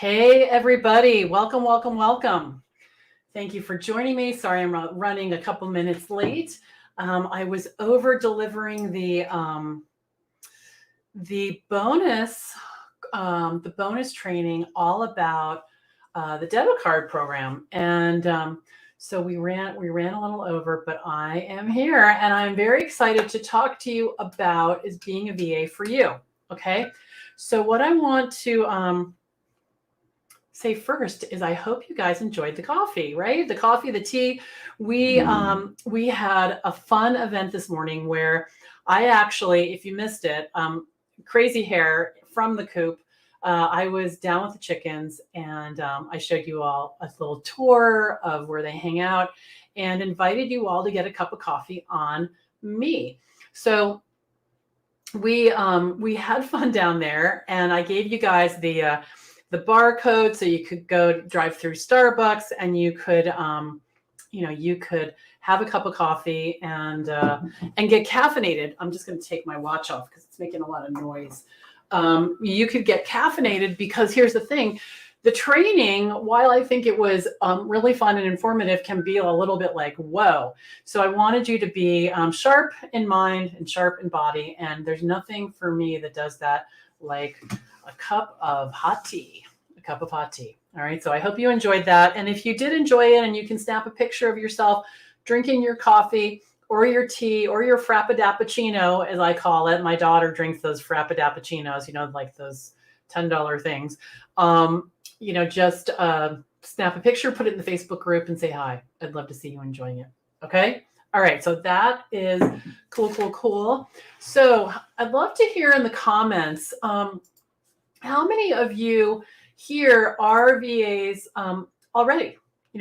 Hey, everybody. Welcome, welcome, welcome. Thank you for joining me. Sorry, I'm running a couple minutes late. I was over delivering the bonus training all about the debit card program, and so we ran a little over, but I am here, and I'm very excited to talk to you about is being a VA for you. Okay, so what I want to say first is I hope you guys enjoyed the coffee, right? The coffee, the tea. We had a fun event this morning where I actually, if you missed it, crazy hair from the coop. I was down with the chickens, and I showed you all a little tour of where they hang out and invited you all to get a cup of coffee on me. So we had fun down there, and I gave you guys the barcode so you could go drive through Starbucks, and you could you could have a cup of coffee and get caffeinated. I'm just going to take my watch off because it's making a lot of noise. You could get caffeinated because here's the thing. The training, while I think it was really fun and informative, can be a little bit like, whoa. So I wanted you to be sharp in mind and sharp in body. And there's nothing for me that does that like a cup of hot tea. All right. So I hope you enjoyed that. And if you did enjoy it, and you can snap a picture of yourself drinking your coffee or your tea or your frappadappuccino, as I call it. My daughter drinks those frappadappuccinos, like those $10 things. Just snap a picture, put it in the Facebook group, and say hi. I'd love to see you enjoying it. Okay. All right. So that is cool. So I'd love to hear in the comments, how many of you here are VAs already?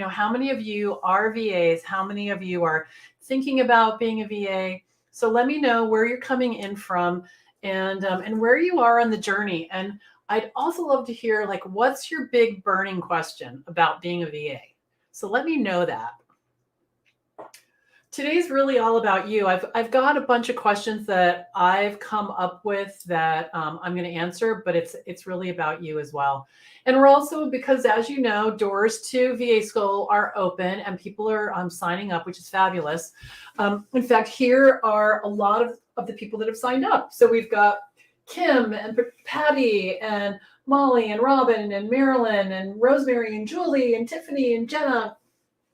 How many of you are VAs? How many of you are thinking about being a VA? So let me know where you're coming in from and where you are on the journey. And I'd also love to hear, what's your big burning question about being a VA? So let me know that. Today's really all about you. I've got a bunch of questions that I've come up with that I'm going to answer, but it's really about you as well. And we're also, because as you know, doors to VA school are open and people are signing up, which is fabulous. In fact, here are a lot of the people that have signed up. So we've got Kim and Patty and Molly and Robin and Marilyn and Rosemary and Julie and Tiffany and Jenna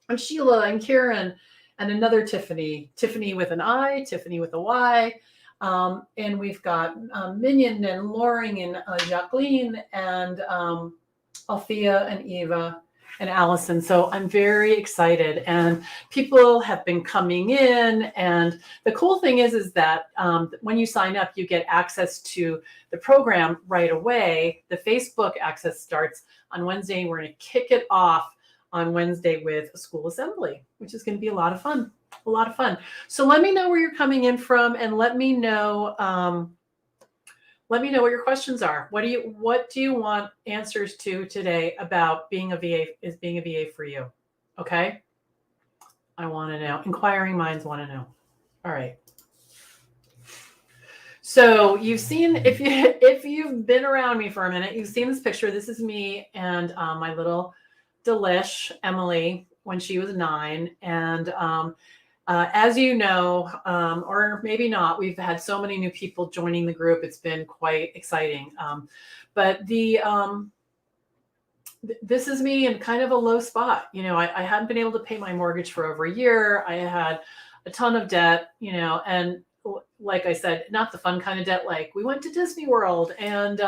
and Sheila and Karen and another Tiffany with an I, Tiffany with a Y. And we've got Minion and Loring and Jacqueline and Althea and Eva and Allison. So I'm very excited, and people have been coming in. And the cool thing is that when you sign up, you get access to the program right away. The Facebook access starts on Wednesday. We're going to kick it off on Wednesday with a school assembly, which is going to be a lot of fun. So let me know where you're coming in from, and let me know what your questions are. What do you want answers to today about being a VA? Is being a VA for you? Okay. I want to know. Inquiring minds want to know. All right. So you've seen, if you've been around me for a minute, you've seen this picture. This is me and my little delish, Emily, when she was 9. And as you know, or maybe not, we've had so many new people joining the group. It's been quite exciting. But this is me in kind of a low spot. I hadn't been able to pay my mortgage for over a year. I had a ton of debt, and like I said, not the fun kind of debt. Like, we went to Disney World and,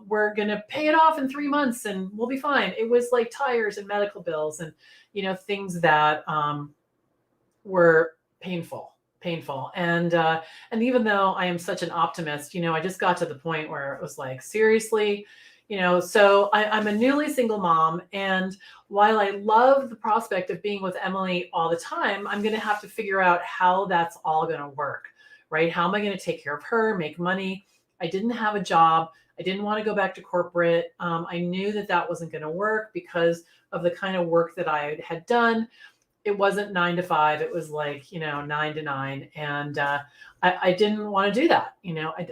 we're going to pay it off in 3 months and we'll be fine. It was like tires and medical bills and, things that were painful. And even though I am such an optimist, I just got to the point where it was like, seriously, so I'm a newly single mom. And while I love the prospect of being with Emily all the time, I'm going to have to figure out how that's all going to work, right? How am I going to take care of her, make money? I didn't have a job. I didn't want to go back to corporate. I knew that wasn't going to work because of the kind of work that I had done. It wasn't 9 to 5. It was like, 9 to 9. And I didn't want to do that.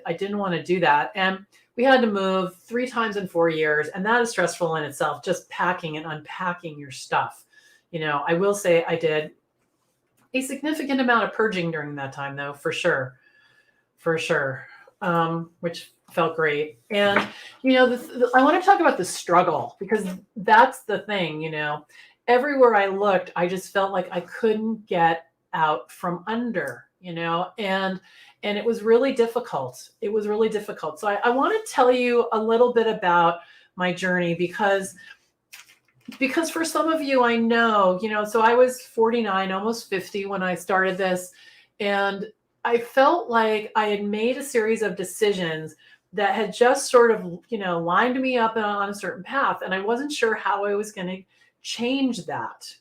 I didn't want to do that. And We had to move 3 times in 4 years, and that is stressful in itself, just packing and unpacking your stuff. I will say I did a significant amount of purging during that time, though, for sure, which felt great. And I want to talk about the struggle, because that's the thing. Everywhere I looked, I just felt like I couldn't get out from under, and it was really difficult. It was really difficult. So I want to tell you a little bit about my journey, because for some of you, I know, so I was 49, almost 50 when I started this, and I felt like I had made a series of decisions that had just sort of, lined me up on a certain path, and I wasn't sure how I was going to change that.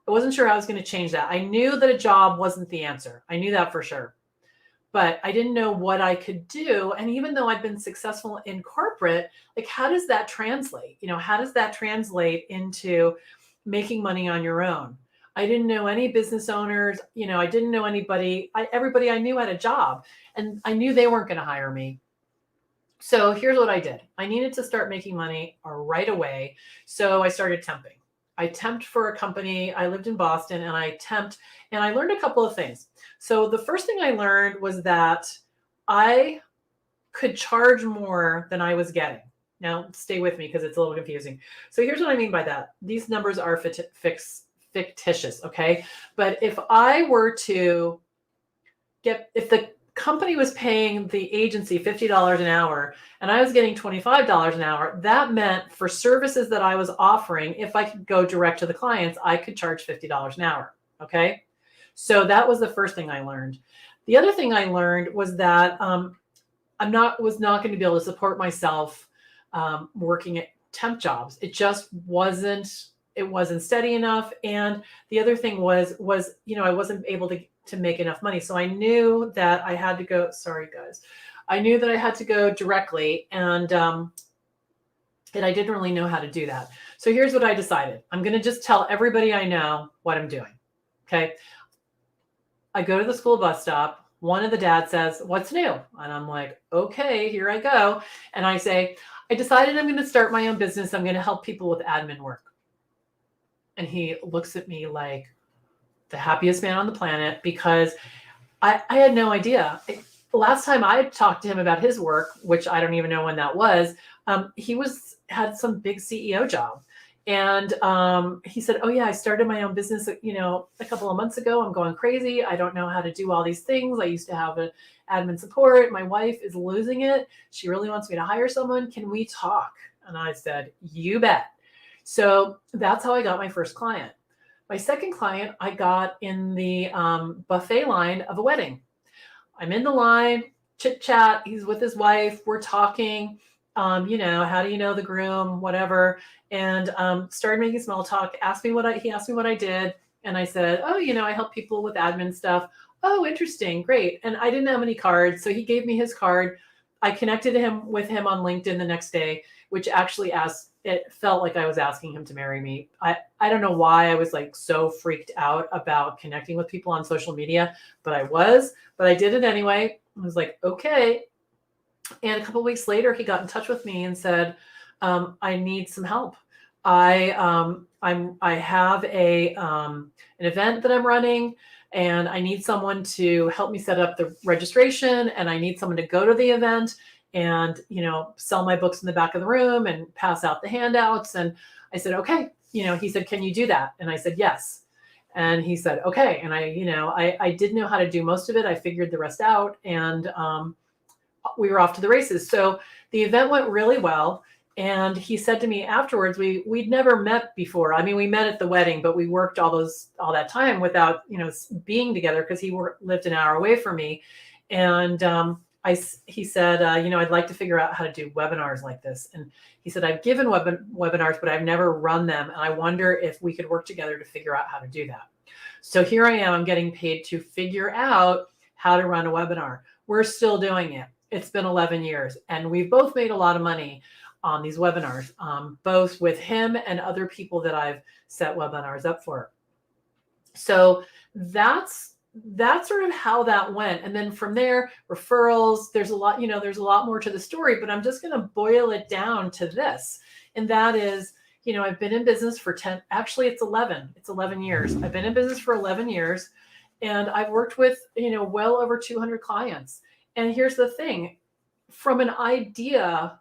I knew that a job wasn't the answer. I knew that for sure. But I didn't know what I could do. And even though I've been successful in corporate, like, how does that translate? How does that translate into making money on your own? I didn't know any business owners. I didn't know anybody. Everybody I knew had a job, and I knew they weren't going to hire me. So here's what I did. I needed to start making money right away. So I started temping. I temped for a company. I lived in Boston, and I temped, and I learned a couple of things. So the first thing I learned was that I could charge more than I was getting. Now, stay with me because it's a little confusing. So here's what I mean by that. These numbers are fictitious, okay? But if I were to if the company was paying the agency $50 an hour and I was getting $25 an hour, that meant for services that I was offering, if I could go direct to the clients, I could charge $50 an hour, okay? So that was the first thing I learned. The other thing I learned was that was not going to be able to support myself working at temp jobs. It just wasn't steady enough. And the other thing was I wasn't able to make enough money. So I knew that I had to go, sorry guys, I knew that I had to go directly, and I didn't really know how to do that. So here's what I decided. I'm going to just tell everybody I know what I'm doing. Okay. I go to the school bus stop. One of the dads says, "What's new?" And I'm like, okay, here I go. And I say, "I decided I'm going to start my own business. I'm going to help people with admin work." And he looks at me like the happiest man on the planet, because I had no idea. Last time I talked to him about his work, which I don't even know when that was, he had some big CEO job. And he said, "Oh yeah, I started my own business, a couple of months ago. I'm going crazy. I don't know how to do all these things. I used to have an admin support. My wife is losing it. She really wants me to hire someone. Can we talk?" And I said, "You bet." So that's how I got my first client. My second client I got in the buffet line of a wedding. I'm in the line, chit chat. He's with his wife. We're talking. How do you know the groom, whatever, and started making small talk. He asked me what I did, and I said, "Oh, I help people with admin stuff." "Oh, interesting, great." And I didn't have any cards, so he gave me his card. I connected with him on LinkedIn the next day, which actually it felt like I was asking him to marry me. I don't know why I was like so freaked out about connecting with people on social media, but I did it anyway. I was like, okay. And a couple of weeks later, he got in touch with me and said, "I need some help. I have an event that I'm running, and I need someone to help me set up the registration, and I need someone to go to the event and sell my books in the back of the room and pass out the handouts." And I said, "Okay." He said, "Can you do that?" And I said, "Yes." And he said, "Okay." And I did know how to do most of it. I figured the rest out, and we were off to the races. So the event went really well. And he said to me afterwards, we'd never met before. I mean, we met at the wedding, but we worked all that time without, being together, because he lived an hour away from me. And he said, "I'd like to figure out how to do webinars like this." And he said, "I've given webinars, but I've never run them. And I wonder if we could work together to figure out how to do that." So here I am, I'm getting paid to figure out how to run a webinar. We're still doing it. It's been 11 years, and we've both made a lot of money on these webinars, both with him and other people that I've set webinars up for. So that's that's sort of how that went. And then from there, referrals, there's a lot, there's a lot more to the story, but I'm just going to boil it down to this. And that is, I've been in business for 10, actually it's 11 years. I've been in business for 11 years and I've worked with, well over 200 clients. And here's the thing, from an idea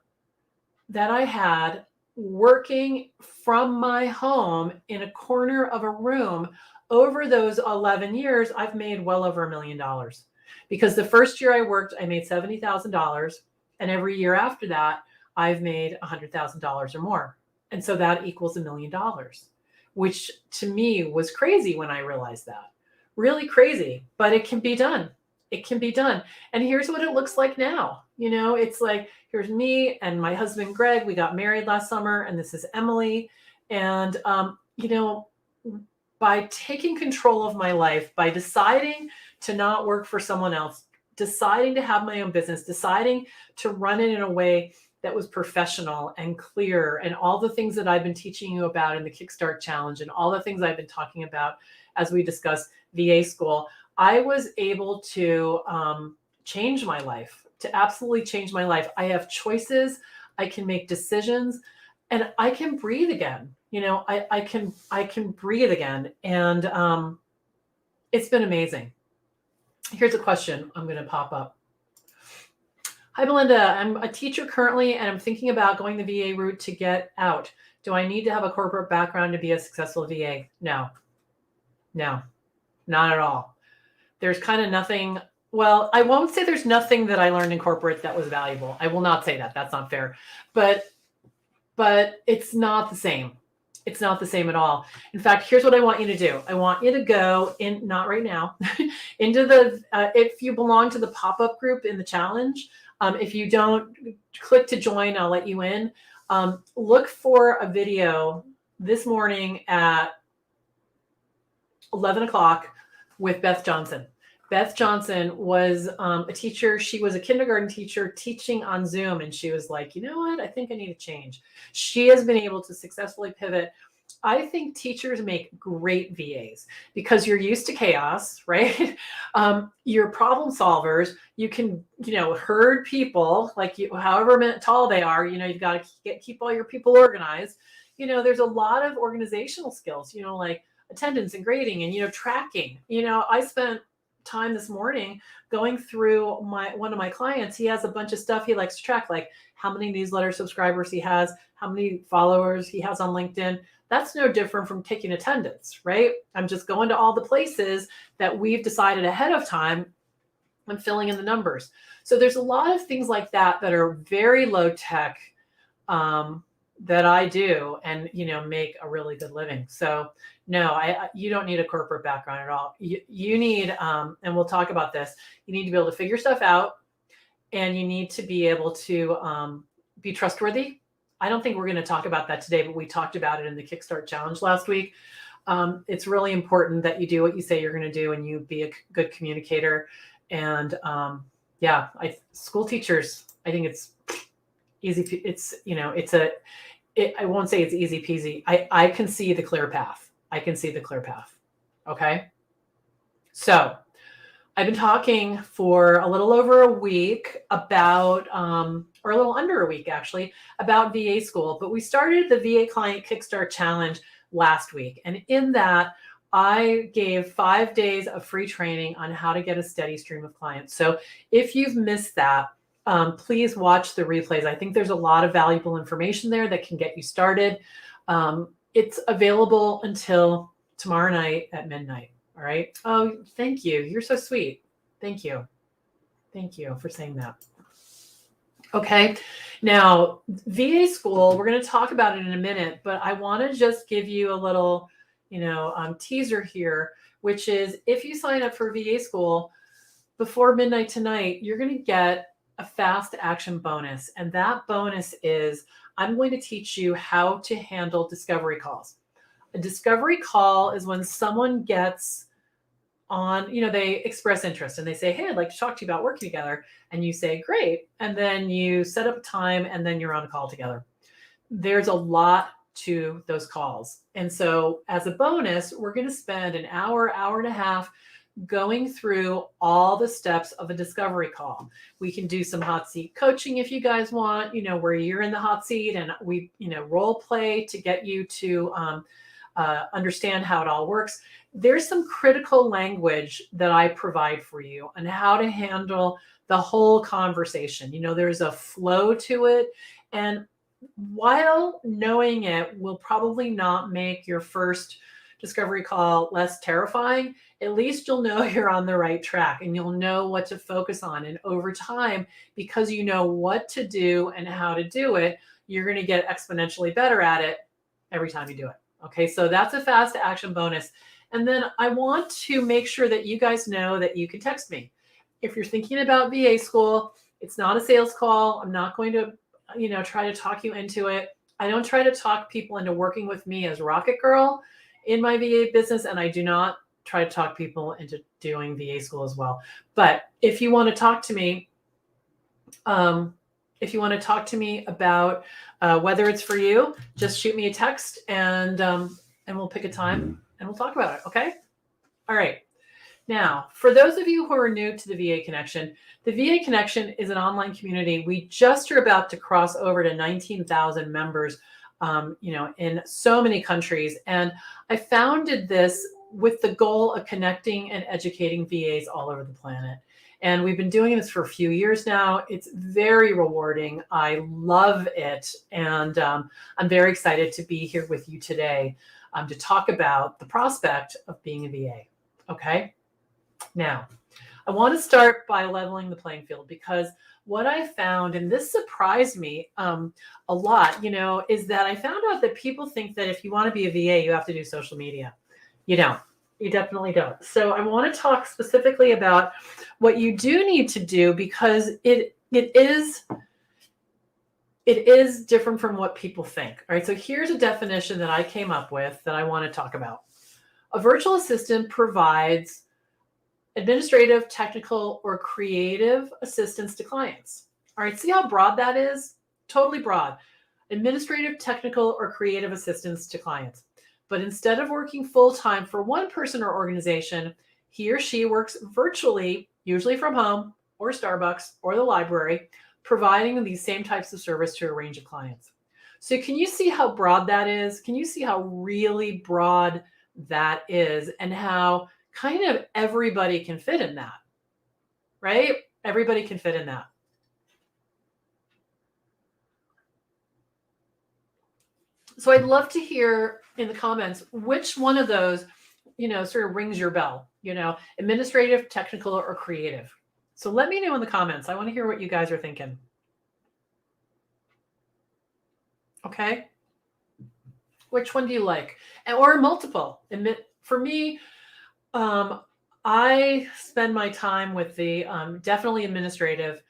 that I had working from my home in a corner of a room, over those 11 years, I've made well over $1 million. Because the first year I worked, I made $70,000. And every year after that, I've made $100,000 or more. And so that equals $1 million, which to me was crazy when I realized that. Really crazy, but it can be done. It can be done. And here's what it looks like now. It's like, here's me and my husband, Greg. We got married last summer, and this is Emily. And, by taking control of my life, by deciding to not work for someone else, deciding to have my own business, deciding to run it in a way that was professional and clear, and all the things that I've been teaching you about in the Kickstart Challenge, and all the things I've been talking about as we discuss VA school, I was able to change my life, to absolutely change my life. I have choices, I can make decisions, and I can breathe again. I can breathe again. And it's been amazing. Here's a question I'm going to pop up. Hi, Belinda. I'm a teacher currently, and I'm thinking about going the VA route to get out. Do I need to have a corporate background to be a successful VA? No, not at all. There's kind of nothing. Well, I won't say there's nothing that I learned in corporate that was valuable. I will not say that. That's not fair. But it's not the same. It's not the same at all. In fact, here's what I want you to do. I want you to go in, not right now, into the, if you belong to the pop-up group in the challenge, if you don't, click to join, I'll let you in. Look for a video this morning at 11 o'clock with Beth Johnson. Beth Johnson was a teacher. She was a kindergarten teacher teaching on Zoom. And she was like, you know what? I think I need to change. She has been able to successfully pivot. I think teachers make great VAs because you're used to chaos, right? You're problem solvers. You can, herd people like you, however tall they are, you've got to keep all your people organized. There's a lot of organizational skills, like attendance and grading and, tracking. I spent time this morning going through one of my clients. He has a bunch of stuff he likes to track, like how many newsletter subscribers he has, how many followers he has on LinkedIn. That's no different from taking attendance, right? I'm just going to all the places that we've decided ahead of time and filling in the numbers. So there's a lot of things like that that are very low tech that I do and, make a really good living. So no, you don't need a corporate background at all. You need, and we'll talk about this, you need to be able to figure stuff out, and you need to be able to be trustworthy. I don't think we're going to talk about that today, but we talked about it in the Kickstart Challenge last week. It's really important that you do what you say you're going to do and you be a good communicator. And school teachers, I think it's easy. It's, I won't say it's easy peasy. I can see the clear path. Okay. So I've been talking for a little over a week about, or a little under a week actually, about VA school, but we started the VA Client Kickstart Challenge last week. And in that, I gave 5 days of free training on how to get a steady stream of clients. So if you've missed that, please watch the replays. I think there's a lot of valuable information there that can get you started. It's available until tomorrow night at midnight. All right. Oh, thank you. You're so sweet. Thank you. Thank you for saying that. Okay. Now, VA school, we're going to talk about it in a minute, but I want to just give you a little, teaser here, which is if you sign up for VA school before midnight tonight, you're going to get a fast action bonus. And that bonus is I'm going to teach you how to handle discovery calls. A discovery call is when someone gets on, they express interest and they say, hey, I'd like to talk to you about working together. And you say, great. And then you set up a time and then you're on a call together. There's a lot to those calls. And so as a bonus, we're going to spend an hour, hour and a half going through all the steps of a discovery call. We can do some hot seat coaching if you guys want, where you're in the hot seat and we, role play to get you to understand how it all works. There's some critical language that I provide for you on how to handle the whole conversation. There's a flow to it. And while knowing it will probably not make your first discovery call less terrifying, at least you'll know you're on the right track and you'll know what to focus on. And over time, because you know what to do and how to do it, you're going to get exponentially better at it every time you do it. Okay, so that's a fast action bonus. And then I want to make sure that you guys know that you can text me. If you're thinking about VA school, it's not a sales call. I'm not going to, try to talk you into it. I don't try to talk people into working with me as Rocket Girl in my VA business, and I do not try to talk people into doing VA school as well. But if you want to talk to me, about whether it's for you, just shoot me a text and we'll pick a time and we'll talk about it. Okay. All right. Now, for those of you who are new to the VA Connection, the VA Connection is an online community. We just are about to cross over to 19,000 members, in so many countries. And I founded this with the goal of connecting and educating VAs all over the planet. And we've been doing this for a few years now. It's very rewarding. I love it. And I'm very excited to be here with you today to talk about the prospect of being a VA. Okay. Now, I want to start by leveling the playing field, because what I found, and this surprised me a lot, is that I found out that people think that if you want to be a VA, you have to do social media. You don't. You definitely don't. So I want to talk specifically about what you do need to do, because it is different from what people think. All right. So here's a definition that I came up with that I want to talk about. A virtual assistant provides administrative, technical, or creative assistance to clients. All right. See how broad that is? Totally broad. Administrative, technical, or creative assistance to clients. But instead of working full-time for one person or organization, he or she works virtually, usually from home or Starbucks or the library, providing these same types of service to a range of clients. So can you see how broad that is? Can you see how really broad that is, and how kind of everybody can fit in that, right? Everybody can fit in that. So I'd love to hear in the comments which one of those, sort of rings your bell, administrative, technical, or creative. So let me know in the comments. I want to hear what you guys are thinking. Okay. Which one do you like? Or multiple? For me, I spend my time with the definitely administrative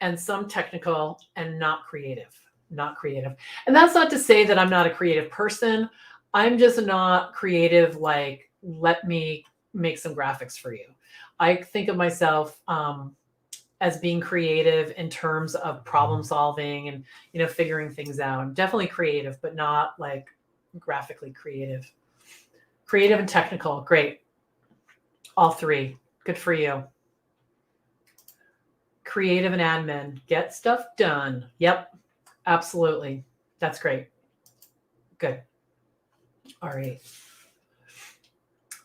and some technical and not creative. And that's not to say that I'm not a creative person. I'm just not creative, like, let me make some graphics for you. I think of myself as being creative in terms of problem solving and, figuring things out. I'm definitely creative, but not like graphically creative. Creative and technical, great. All three, good for you. Creative and admin, get stuff done. Yep, absolutely. That's great. Good. All right.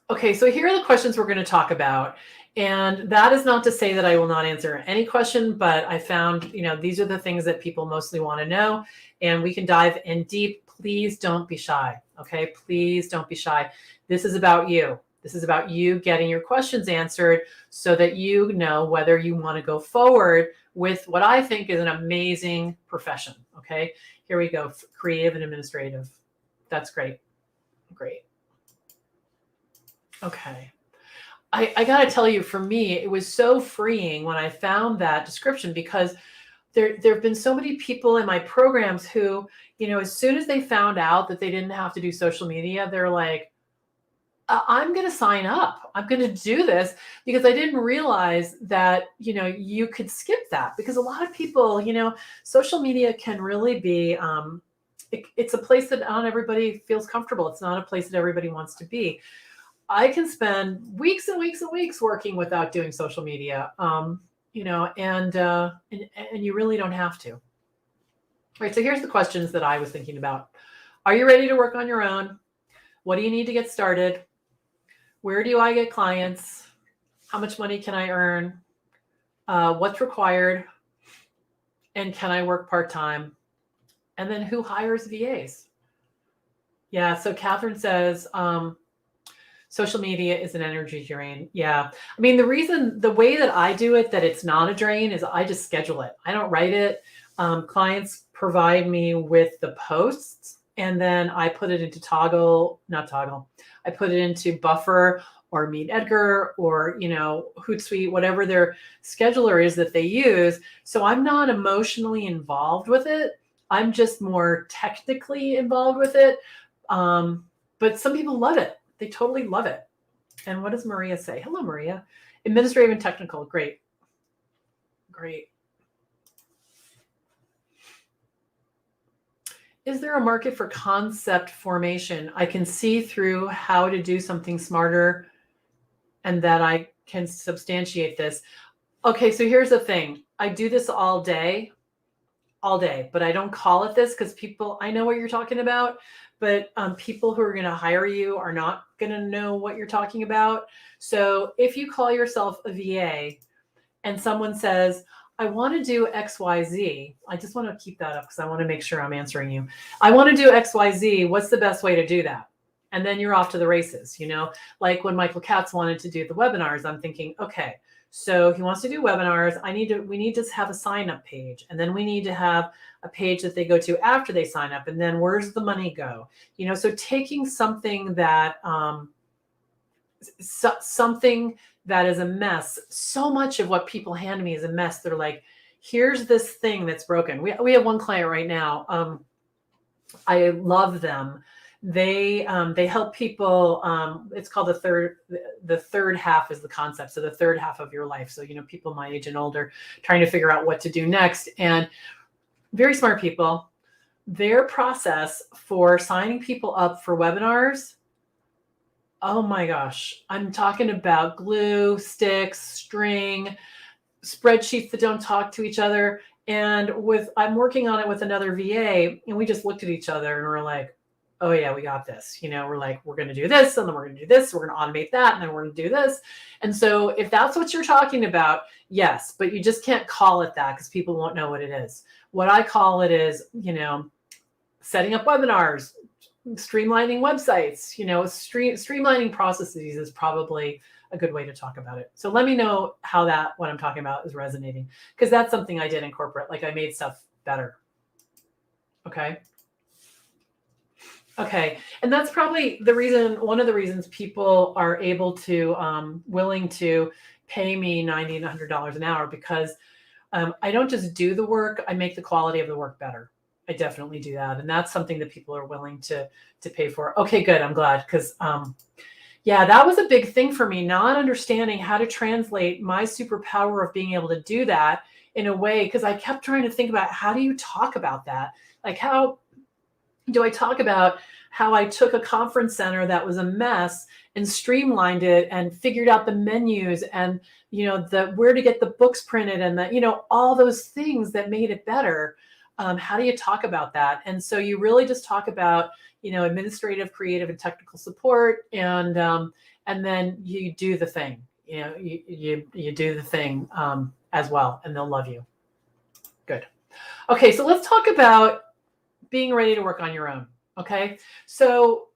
Okay, so here are the questions we're going to talk about. And that is not to say that I will not answer any question, but I found, these are the things that people mostly want to know, and we can dive in deep. Please don't be shy. Okay, please don't be shy. This is about you. This is about you getting your questions answered so that you know whether you want to go forward with what I think is an amazing profession. Okay, here we go. Creative and administrative. That's great. Great. Okay. I got to tell you, for me, it was so freeing when I found that description, because there have been so many people in my programs who, as soon as they found out that they didn't have to do social media, they're like, I'm going to sign up. I'm going to do this, because I didn't realize that, you could skip that, because a lot of people, social media can really be, it's a place that not everybody feels comfortable. It's not a place that everybody wants to be. I can spend weeks and weeks and weeks working without doing social media. And you really don't have to. All right, so here's the questions that I was thinking about. Are you ready to work on your own? What do you need to get started? Where do I get clients? How much money can I earn? What's required? And can I work part-time? And then who hires VAs? Yeah, so Catherine says, social media is an energy drain. Yeah. I mean, the way that I do it, that it's not a drain, is I just schedule it. I don't write it. Clients provide me with the posts, and then I put it into I put it into Buffer or Meet Edgar or, Hootsuite, whatever their scheduler is that they use. So I'm not emotionally involved with it. I'm just more technically involved with it. But some people love it. They totally love it. And what does Maria say? Hello, Maria. Administrative and technical. Great. Great. Is there a market for concept formation? I can see through how to do something smarter and that I can substantiate this. Okay, so here's the thing. I do this all day, but I don't call it this because I know what you're talking about, but people who are going to hire you are not going to know what you're talking about. So if you call yourself a VA and someone says, I want to do XYZ, I just want to keep that up because I want to make sure I'm answering you. I want to do XYZ. What's the best way to do that? And then you're off to the races, like when Michael Katz wanted to do the webinars, I'm thinking, okay, so he wants to do webinars. We need to have a sign up page. And then we need to have a page that they go to after they sign up. And then where's the money go? So taking something that, something that is a mess. So much of what people hand me is a mess. They're like, here's this thing that's broken. We have one client right now. I love them. They help people. It's called the third half is the concept. So the third half of your life. So, people my age and older trying to figure out what to do next, and very smart people. Their process for signing people up for webinars. Oh my gosh. I'm talking about glue, sticks, string, spreadsheets that don't talk to each other. And I'm working on it with another VA, and we just looked at each other and we're like, oh yeah, we got this. We're like, we're going to do this, and then we're going to do this. We're going to automate that, and then we're going to do this. And so if that's what you're talking about, yes, but you just can't call it that because people won't know what it is. What I call it is, setting up webinars, streamlining websites, streamlining processes is probably a good way to talk about it. So let me know how what I'm talking about is resonating, because that's something I did in corporate. Like I made stuff better. Okay. And that's probably one of the reasons people are able to, willing to pay me $90 and $100 an hour, because I don't just do the work, I make the quality of the work better. I definitely do that. And that's something that people are willing to pay for. Okay, good. I'm glad. Because, that was a big thing for me, not understanding how to translate my superpower of being able to do that in a way, because I kept trying to think about, how do you talk about that? Like, how do I talk about how I took a conference center that was a mess and streamlined it and figured out the menus and, where to get the books printed and all those things that made it better. How do you talk about that? And so you really just talk about, administrative, creative, and technical support, and then you do the thing. You do the thing as well, and they'll love you. Good. Okay, so let's talk about being ready to work on your own. Okay, so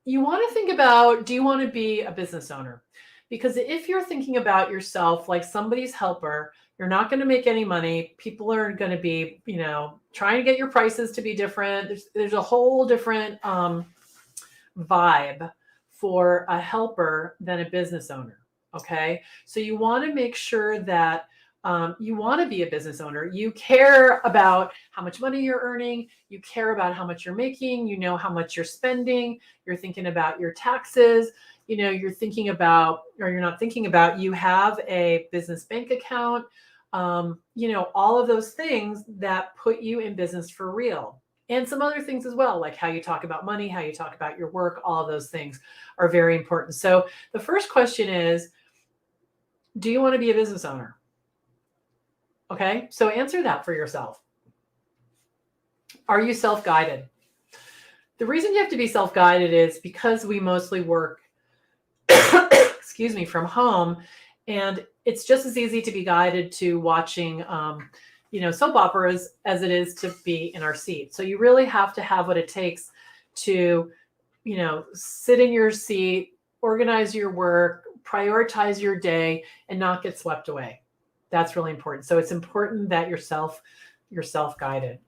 you want to think about, do you want to be a business owner? Because if you're thinking about yourself like somebody's helper, you're not going to make any money. People are going to be, trying to get your prices to be different. There's a whole different vibe for a helper than a business owner. Okay. So you want to make sure that you want to be a business owner. You care about how much money you're earning. You care about how much you're making. You know how much you're spending. You're thinking about your taxes. You're thinking about, or you're not thinking about, you have a business bank account. All of those things that put you in business for real. And some other things as well, like how you talk about money, how you talk about your work, all of those things are very important. So the first question is, do you want to be a business owner? Okay, so answer that for yourself. Are you self-guided? The reason you have to be self-guided is because we mostly work, excuse me, from home, and it's just as easy to be guided to watching, soap operas as it is to be in our seat. So you really have to have what it takes to, sit in your seat, organize your work, prioritize your day, and not get swept away. That's really important. So it's important that you're self-guided.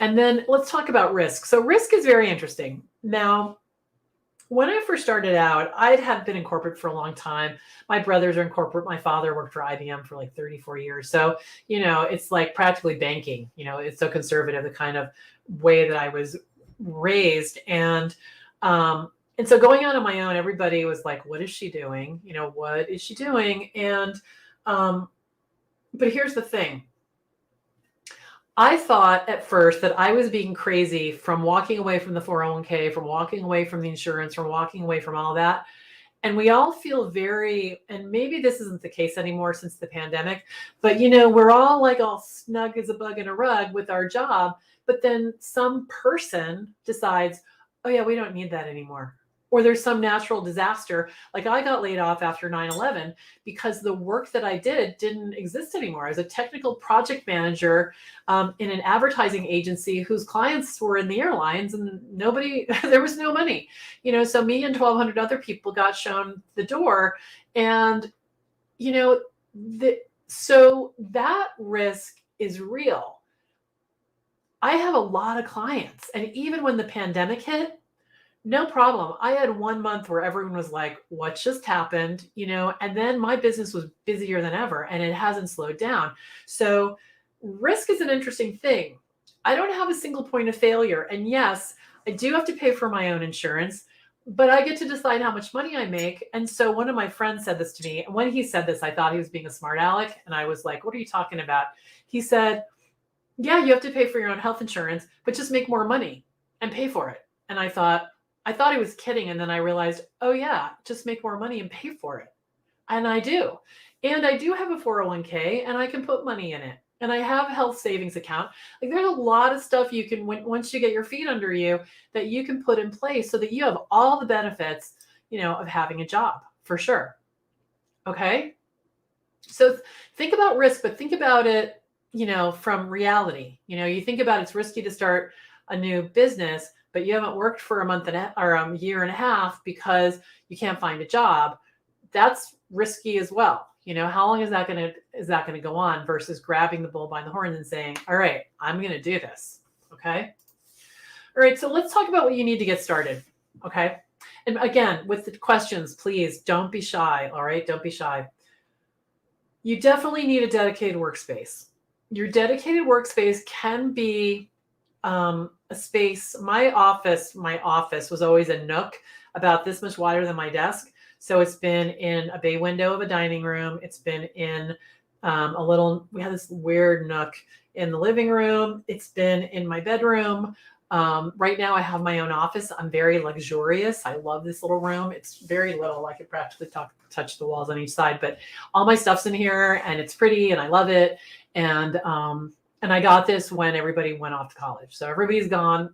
And then let's talk about risk. So risk is very interesting. Now, when I first started out, I had been in corporate for a long time. My brothers are in corporate. My father worked for IBM for like 34 years. So, it's like practically banking. It's so conservative, the kind of way that I was raised. And so going out on my own, everybody was like, what is she doing? What is she doing? And, but here's the thing. I thought at first that I was being crazy from walking away from the 401k, from walking away from the insurance, from walking away from all that. And we all feel and maybe this isn't the case anymore since the pandemic, but we're all like all snug as a bug in a rug with our job. But then some person decides, oh yeah, we don't need that anymore. Or there's some natural disaster. Like I got laid off after 9/11 because the work that I didn't exist anymore. I was a technical project manager in an advertising agency whose clients were in the airlines, and there was no money. So me and 1,200 other people got shown the door. And, so that risk is real. I have a lot of clients. And even when the pandemic hit, no problem. I had 1 month where everyone was like, what just happened? And then my business was busier than ever, and it hasn't slowed down. So risk is an interesting thing. I don't have a single point of failure. And yes, I do have to pay for my own insurance, but I get to decide how much money I make. And so one of my friends said this to me. And when he said this, I thought he was being a smart aleck. And I was like, what are you talking about? He said, yeah, you have to pay for your own health insurance, but just make more money and pay for it. And I thought he was kidding. And then I realized, oh yeah, just make more money and pay for it. And I do. And I do have a 401k and I can put money in it. And I have a health savings account. Like there's a lot of stuff you can, once you get your feet under you, that you can put in place so that you have all the benefits, of having a job, for sure. Okay. So think about risk, but think about it, from reality. You think about it's risky to start a new business, but you haven't worked for a year and a half because you can't find a job. That's risky as well. How long is that going to go on versus grabbing the bull by the horns and saying, all right, I'm going to do this. Okay. All right. So let's talk about what you need to get started. Okay. And again, with the questions, please don't be shy. All right. Don't be shy. You definitely need a dedicated workspace. Your dedicated workspace can be a space. My office was always a nook about this much wider than my desk. So it's been in a bay window of a dining room. It's been in we had this weird nook in the living room. It's been in my bedroom. Right now I have my own office. I'm very luxurious. I love this little room. It's very little. I could practically touch the walls on each side, but all my stuff's in here and it's pretty and I love it. And I got this when everybody went off to college. So everybody's gone.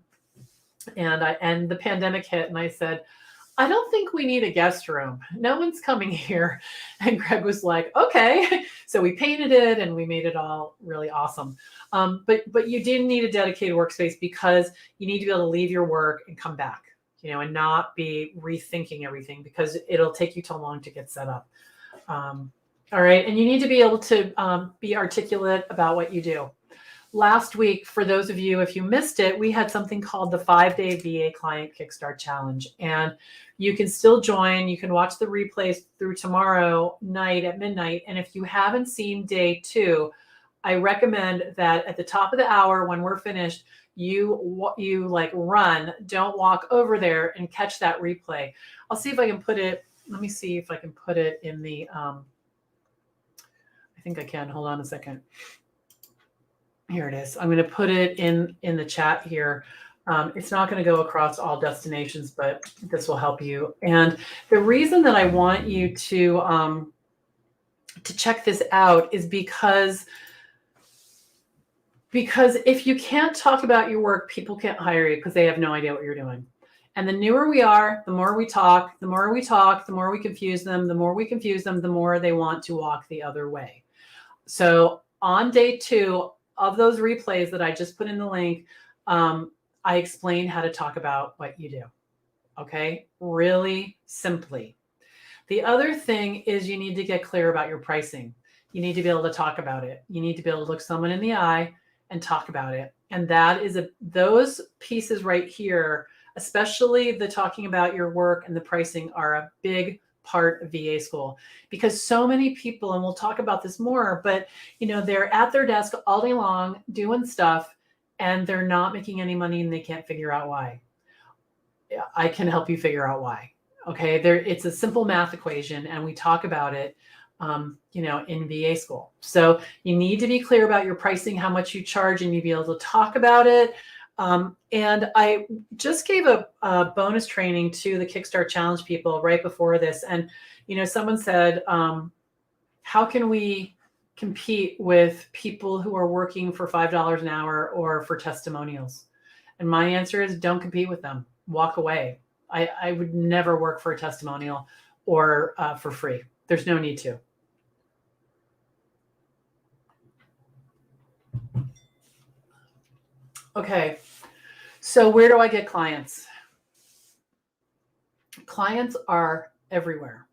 And the pandemic hit and I said, I don't think we need a guest room. No one's coming here. And Greg was like, okay. So we painted it and we made it all really awesome. But you didn't need a dedicated workspace because you need to be able to leave your work and come back, and not be rethinking everything because it'll take you too long to get set up. All right. And you need to be able to be articulate about what you do. Last week, for those of you, if you missed it, we had something called the 5-Day VA Client Kickstart Challenge. And you can still join. You can watch the replays through tomorrow night at midnight. And if you haven't seen day 2, I recommend that at the top of the hour when we're finished, you like run, don't walk over there and catch that replay. I'll see if I can put it. Let me see if I can put it in the, I think I can. Hold on a second. Here it is. I'm going to put it in the chat here. It's not going to go across all destinations, but this will help you. And the reason that I want you to check this out is because if you can't talk about your work, people can't hire you because they have no idea what you're doing. And the newer we are, the more we talk, the more we talk, the more we confuse them, the more we confuse them, the more they want to walk the other way. So on day 2 of those replays that I just put in the link, I explain how to talk about what you do. Okay, really simply. The other thing is you need to get clear about your pricing. You need to be able to talk about it. You need to be able to look someone in the eye and talk about it. And that is those pieces right here, especially the talking about your work and the pricing, are a big part of VA school, because so many people, and we'll talk about this more, but they're at their desk all day long doing stuff and they're not making any money and they can't figure out why. I can help you figure out why. Okay, it's a simple math equation, and we talk about it, in VA school. So you need to be clear about your pricing, how much you charge, and you be able to talk about it. And I just gave a bonus training to the Kickstart Challenge people right before this, and someone said, "How can we compete with people who are working for $5 an hour or for testimonials?" And my answer is, don't compete with them. Walk away. I would never work for a testimonial or for free. There's no need to. Okay, so where do I get clients? Clients are everywhere.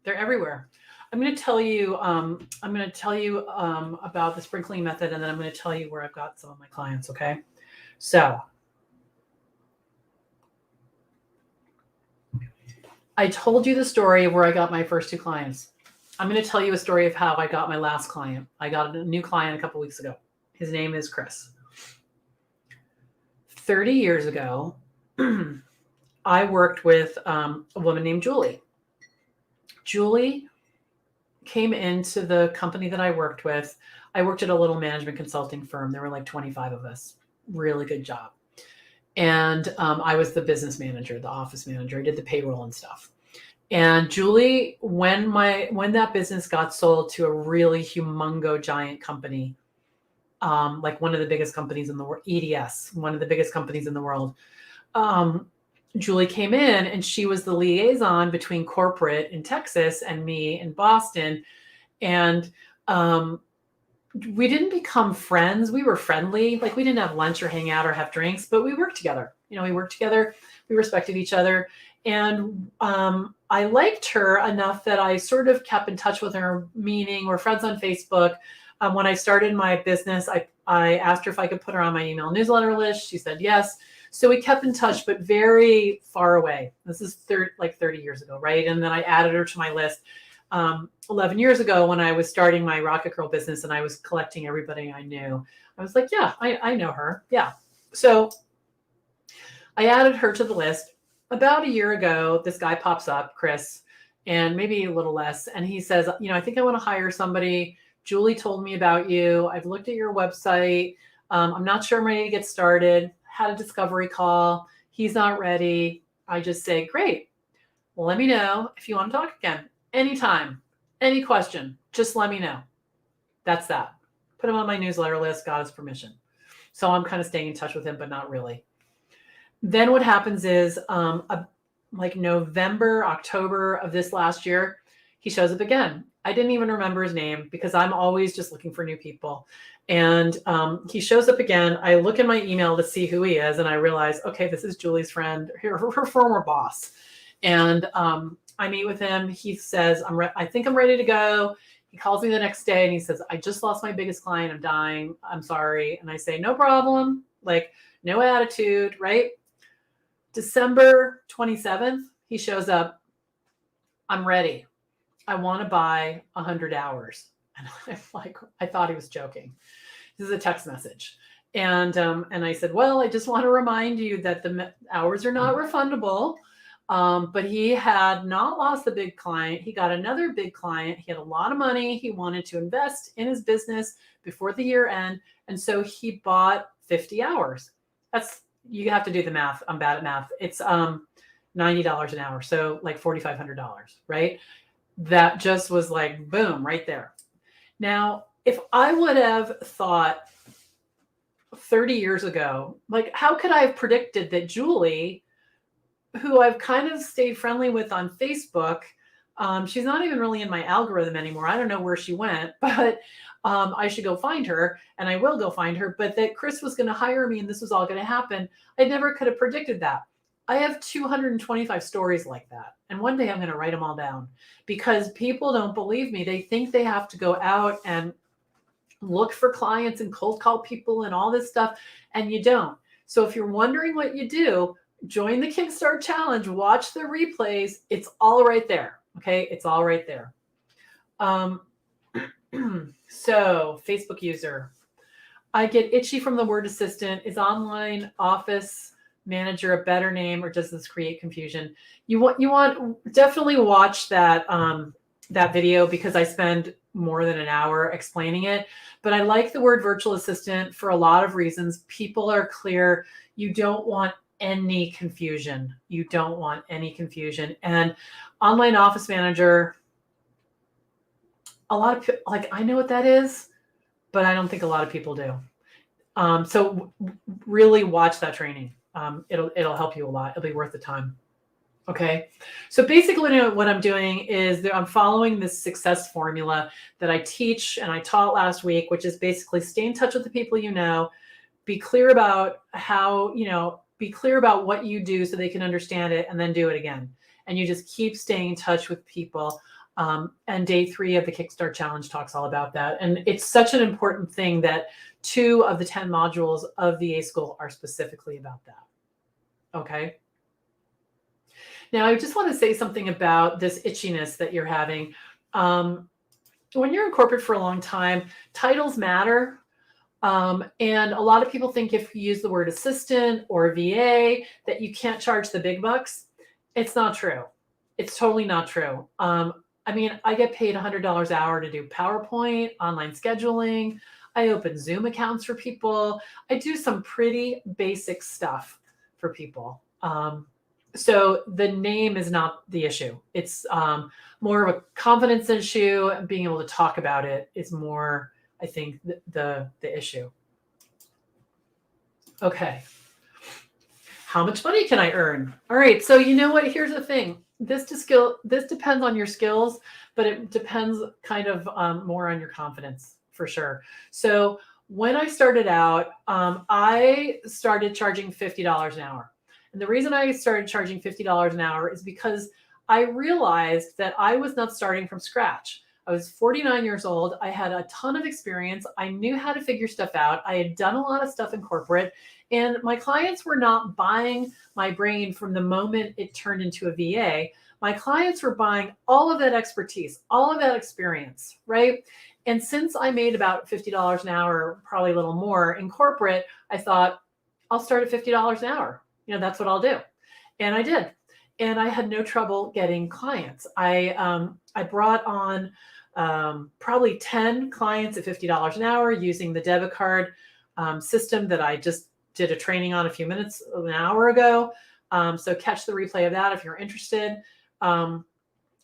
They're everywhere. I'm going to tell you about the sprinkling method, and then I'm going to tell you where I've got some of my clients. Okay, so I told you the story of where I got my first 2 clients. I'm going to tell you a story of how I got my last client. I got a new client a couple weeks ago. His name is Chris. 30 years ago, I worked with a woman named Julie. Julie came into the company that I worked with. I worked at a little management consulting firm. There were like 25 of us. Really good job. And I was the business manager, the office manager. I did the payroll and stuff. And Julie, when that business got sold to a really humongo giant company, like one of the biggest companies in the world, EDS, one of the biggest companies in the world, Julie came in and she was the liaison between corporate in Texas and me in Boston. And we didn't become friends. We were friendly. Like, we didn't have lunch or hang out or have drinks, but we worked together. We worked together. We respected each other. And I liked her enough that I sort of kept in touch with her, meaning we're friends on Facebook. When I started my business, I asked her if I could put her on my email newsletter list. She said yes. So we kept in touch, but very far away. This is 30 years ago, right? And then I added her to my list 11 years ago when I was starting my Rocket Girl business and I was collecting everybody I knew. I was like, yeah, I know her. Yeah. So I added her to the list. About a year ago, this guy pops up, Chris, and maybe a little less. And he says, I think I want to hire somebody. Julie told me about you. I've looked at your website. I'm not sure I'm ready to get started. Had a discovery call. He's not ready. I just say, great. Well, let me know if you want to talk again. Anytime, any question, just let me know. That's that. Put him on my newsletter list, got his permission. So I'm kind of staying in touch with him, but not really. Then what happens is like November, October of this last year, he shows up again. I didn't even remember his name because I'm always just looking for new people. And he shows up again. I look in my email to see who he is, and I realize, okay, this is Julie's friend, her former boss. And I meet with him. He says, I think I'm ready to go. He calls me the next day and he says, I just lost my biggest client. I'm dying. I'm sorry. And I say, no problem. Like, no attitude, right? December 27th, he shows up. I'm ready. I want to buy 100 hours. And I'm like, I thought he was joking. This is a text message. And I said, well, I just want to remind you that the hours are not refundable. But he had not lost the big client. He got another big client. He had a lot of money. He wanted to invest in his business before the year end. And so he bought 50 hours. You have to do the math. I'm bad at math. It's $90 an hour. So like $4,500, right? That just was like, boom, right there. Now, if I would have thought 30 years ago, like how could I have predicted that Julie, who I've kind of stayed friendly with on Facebook, she's not even really in my algorithm anymore. I don't know where she went, but I should go find her, and I will go find her. But that Chris was going to hire me and this was all going to happen. I never could have predicted that. I have 225 stories like that. And one day I'm going to write them all down because people don't believe me. They think they have to go out and look for clients and cold call people and all this stuff. And you don't. So if you're wondering what you do, join the Kickstart challenge, watch the replays. It's all right there. Okay. It's all right there. So Facebook user, I get itchy from the word assistant. Is online office manager a better name, or does this create confusion? You want definitely watch that that video because I spend more than an hour explaining it. But I like the word virtual assistant for a lot of reasons. People are clear. You don't want any confusion. You don't want any confusion. And online office manager, a lot of like I know what that is, but I don't think a lot of people do. So really watch that training. It'll help you a lot. It'll be worth the time. Okay. So basically what I'm doing is that I'm following this success formula that I teach and I taught last week, which is basically stay in touch with the people you know, be clear about be clear about what you do so they can understand it, and then do it again. And you just keep staying in touch with people. And day 3 of the Kickstart Challenge talks all about that. And it's such an important thing that 2 of the 10 modules of the A School are specifically about that. Okay. Now, I just want to say something about this itchiness that you're having. When you're in corporate for a long time, titles matter. And a lot of people think if you use the word assistant or VA, that you can't charge the big bucks. It's not true. It's totally not true. I mean, I get paid $100 an hour to do PowerPoint, online scheduling. I open Zoom accounts for people. I do some pretty basic stuff for people. So the name is not the issue. It's more of a confidence issue. Being able to talk about it is more, I think, the issue. Okay. How much money can I earn? All right. So you know what? Here's the thing. This depends on your skills, but it depends kind of more on your confidence for sure. So when I started out, I started charging $50 an hour. And the reason I started charging $50 an hour is because I realized that I was not starting from scratch. I was 49 years old. I had a ton of experience. I knew how to figure stuff out. I had done a lot of stuff in corporate, and my clients were not buying my brain from the moment it turned into a VA. My clients were buying all of that expertise, all of that experience, right? And since I made about $50 an hour, probably a little more in corporate, I thought I'll start at $50 an hour. That's what I'll do. And I did. And I had no trouble getting clients. I brought on probably 10 clients at $50 an hour using the debit card system that I just did a training on an hour ago. So catch the replay of that if you're interested. And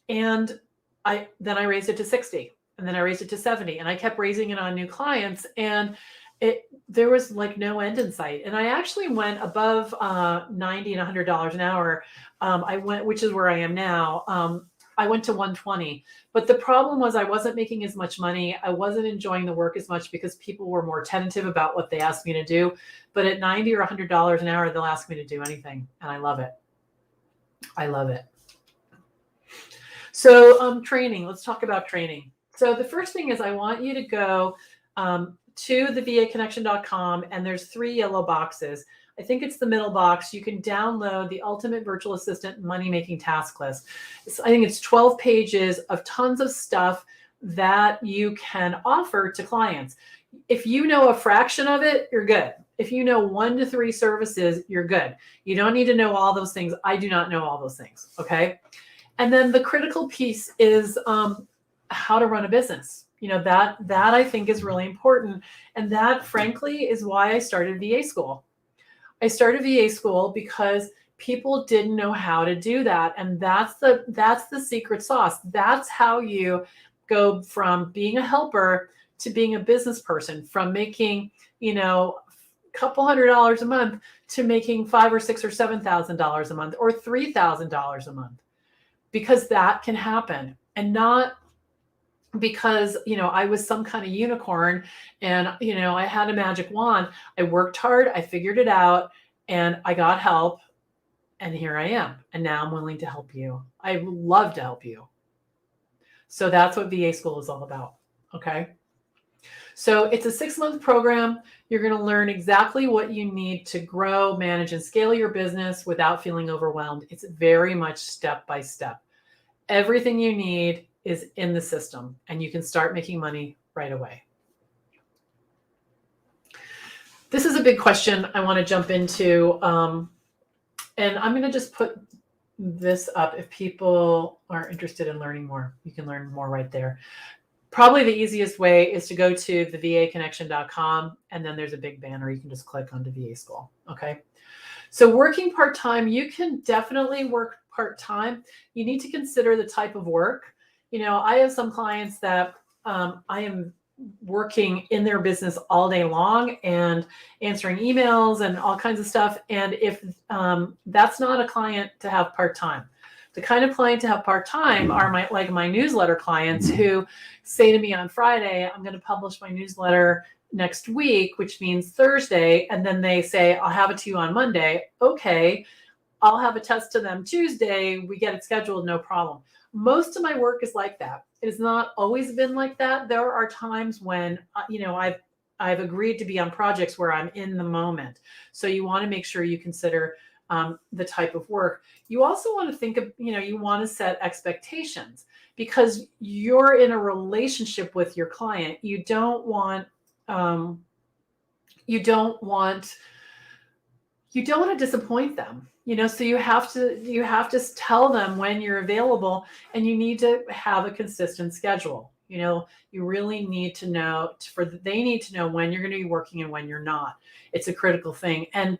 then I raised it to 60, and then I raised it to 70, and I kept raising it on new clients, and there was like no end in sight. And I actually went above $90 and $100 an hour. Which is where I am now. I went to 120, but the problem was I wasn't making as much money. I wasn't enjoying the work as much because people were more tentative about what they asked me to do. But at $90 or $100 an hour, they'll ask me to do anything. And I love it. I love it. So training, let's talk about training. So the first thing is I want you to go to the vaconnection.com, and there's 3 yellow boxes. I think it's the middle box. You can download the Ultimate Virtual Assistant Money-Making Task List. I think it's 12 pages of tons of stuff that you can offer to clients. If you know a fraction of it, you're good. If you know 1 to 3 services, you're good. You don't need to know all those things. I do not know all those things, okay? And then the critical piece is how to run a business. That I think is really important. And that, frankly, is why I started VA school. I started VA school because people didn't know how to do that. And that's the secret sauce. That's how you go from being a helper to being a business person, from making, a couple $100 a month to making $5,000 or $6,000 or $7,000 a month or $3,000 a month, because that can happen. And not because, I was some kind of unicorn and, I had a magic wand. I worked hard, I figured it out, and I got help. And here I am. And now I'm willing to help you. I would love to help you. So that's what VA school is all about. Okay. So it's a 6-month program. You're going to learn exactly what you need to grow, manage, and scale your business without feeling overwhelmed. It's very much step by step. Everything you need is in the system, and you can start making money right away. This is a big question I want to jump into. And I'm going to just put this up. If people are interested in learning more, you can learn more right there. Probably the easiest way is to go to thevaconnection.com, and then there's a big banner. You can just click onto VA school. Okay. So working part-time, you can definitely work part-time. You need to consider the type of work. I have some clients that I am working in their business all day long and answering emails and all kinds of stuff. And if that's not a client to have part-time. The kind of client to have part-time are my newsletter clients who say to me on Friday, I'm going to publish my newsletter next week, which means Thursday. And then they say, I'll have it to you on Monday. Okay. I'll have a test to them Tuesday. We get it scheduled. No problem. Most of my work is like that. It has not always been like that. There are times when, I've agreed to be on projects where I'm in the moment. So you want to make sure you consider the type of work. You also want to think of, you want to set expectations, because you're in a relationship with your client. You don't want to disappoint them, so you have to tell them when you're available, and you need to have a consistent schedule. You really need to know, they need to know when you're going to be working and when you're not. It's a critical thing. And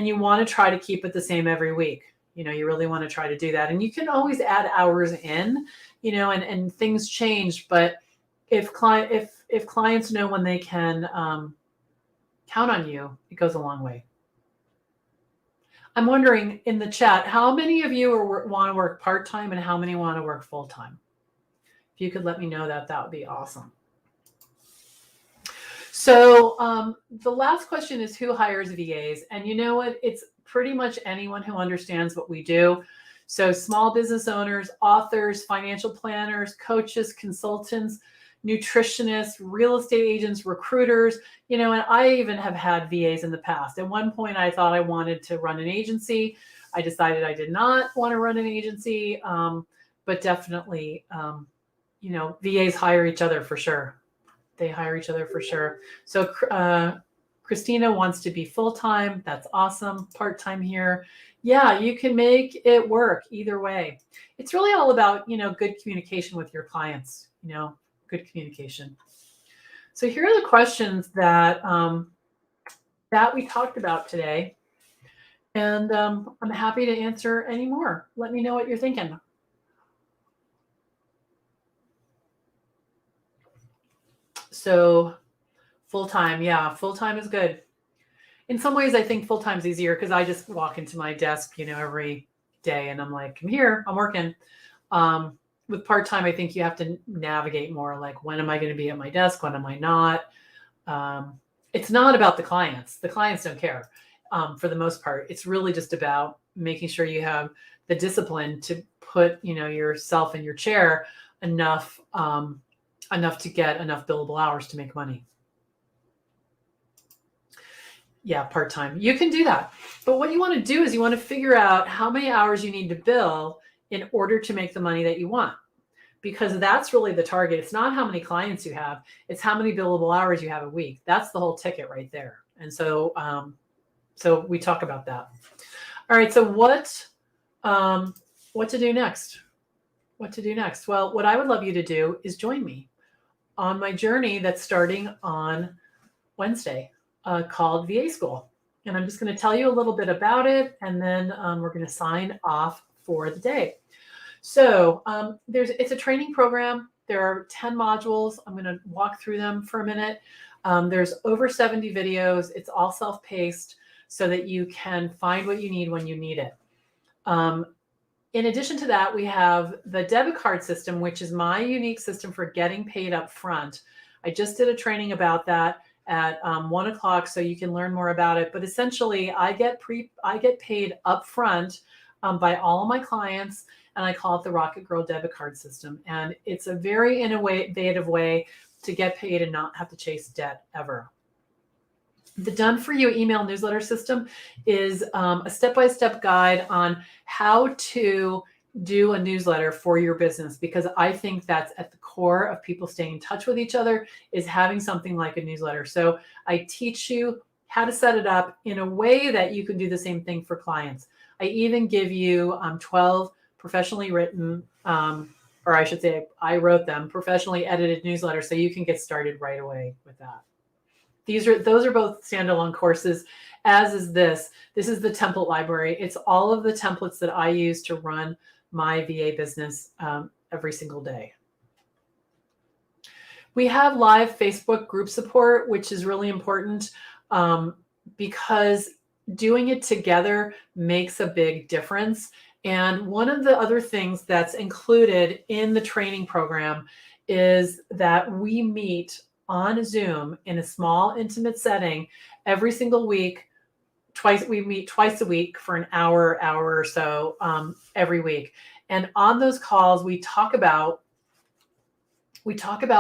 you want to try to keep it the same every week. You really want to try to do that. And you can always add hours in, and things change. But if clients know when they can count on you, it goes a long way. I'm wondering in the chat, how many of you want to work part-time and how many want to work full-time? If you could let me know that would be awesome. So the last question is, who hires VAs? And you know what? It's pretty much anyone who understands what we do. So small business owners, authors, financial planners, coaches, consultants, nutritionists, real estate agents, recruiters, and I even have had VAs in the past. At one point, I thought I wanted to run an agency. I decided I did not want to run an agency, but definitely, VAs hire each other for sure. They hire each other for sure. So Christina wants to be full-time. That's awesome. Part-time here. Yeah, you can make it work either way. It's really all about, good communication with your clients, good communication. So here are the questions that we talked about today. And I'm happy to answer any more. Let me know what you're thinking. So full-time, yeah, full-time is good. In some ways, I think full-time is easier because I just walk into my desk, every day and I'm like, I'm here, I'm working. With part-time, I think you have to navigate more, like, when am I going to be at my desk? When am I not? It's not about the clients. The clients don't care for the most part. It's really just about making sure you have the discipline to put, yourself in your chair enough to get enough billable hours to make money. Yeah, part-time. You can do that. But what you want to do is you want to figure out how many hours you need to bill in order to make the money that you want, because that's really the target. It's not how many clients you have. It's how many billable hours you have a week. That's the whole ticket right there. And so, so we talk about that. All right. So what to do next? What to do next? Well, what I would love you to do is join me on my journey that's starting on Wednesday called VA School. And I'm just going to tell you a little bit about it, and then we're going to sign off for the day. So it's a training program. There are 10 modules. I'm going to walk through them for a minute. There's over 70 videos. It's all self-paced so that you can find what you need when you need it. In addition to that, we have the debit card system, which is my unique system for getting paid up front. I just did a training about that at 1 o'clock, so you can learn more about it. But essentially, I get paid up front by all of my clients, and I call it the Rocket Girl debit card system. And it's a very innovative way to get paid and not have to chase debt ever. The Done For You email newsletter system is a step-by-step guide on how to do a newsletter for your business, because I think that's at the core of people staying in touch with each other, is having something like a newsletter. So I teach you how to set it up in a way that you can do the same thing for clients. I even give you 12 professionally written, or I should say I wrote them, professionally edited newsletters, so you can get started right away with that. Those are both standalone courses, as is this. This is the template library. It's all of the templates that I use to run my VA business every single day. We have live Facebook group support, which is really important because doing it together makes a big difference. And one of the other things that's included in the training program is that we meet on Zoom in a small, intimate setting every single week. We meet twice a week for an hour or so every week. And on those calls, we talk about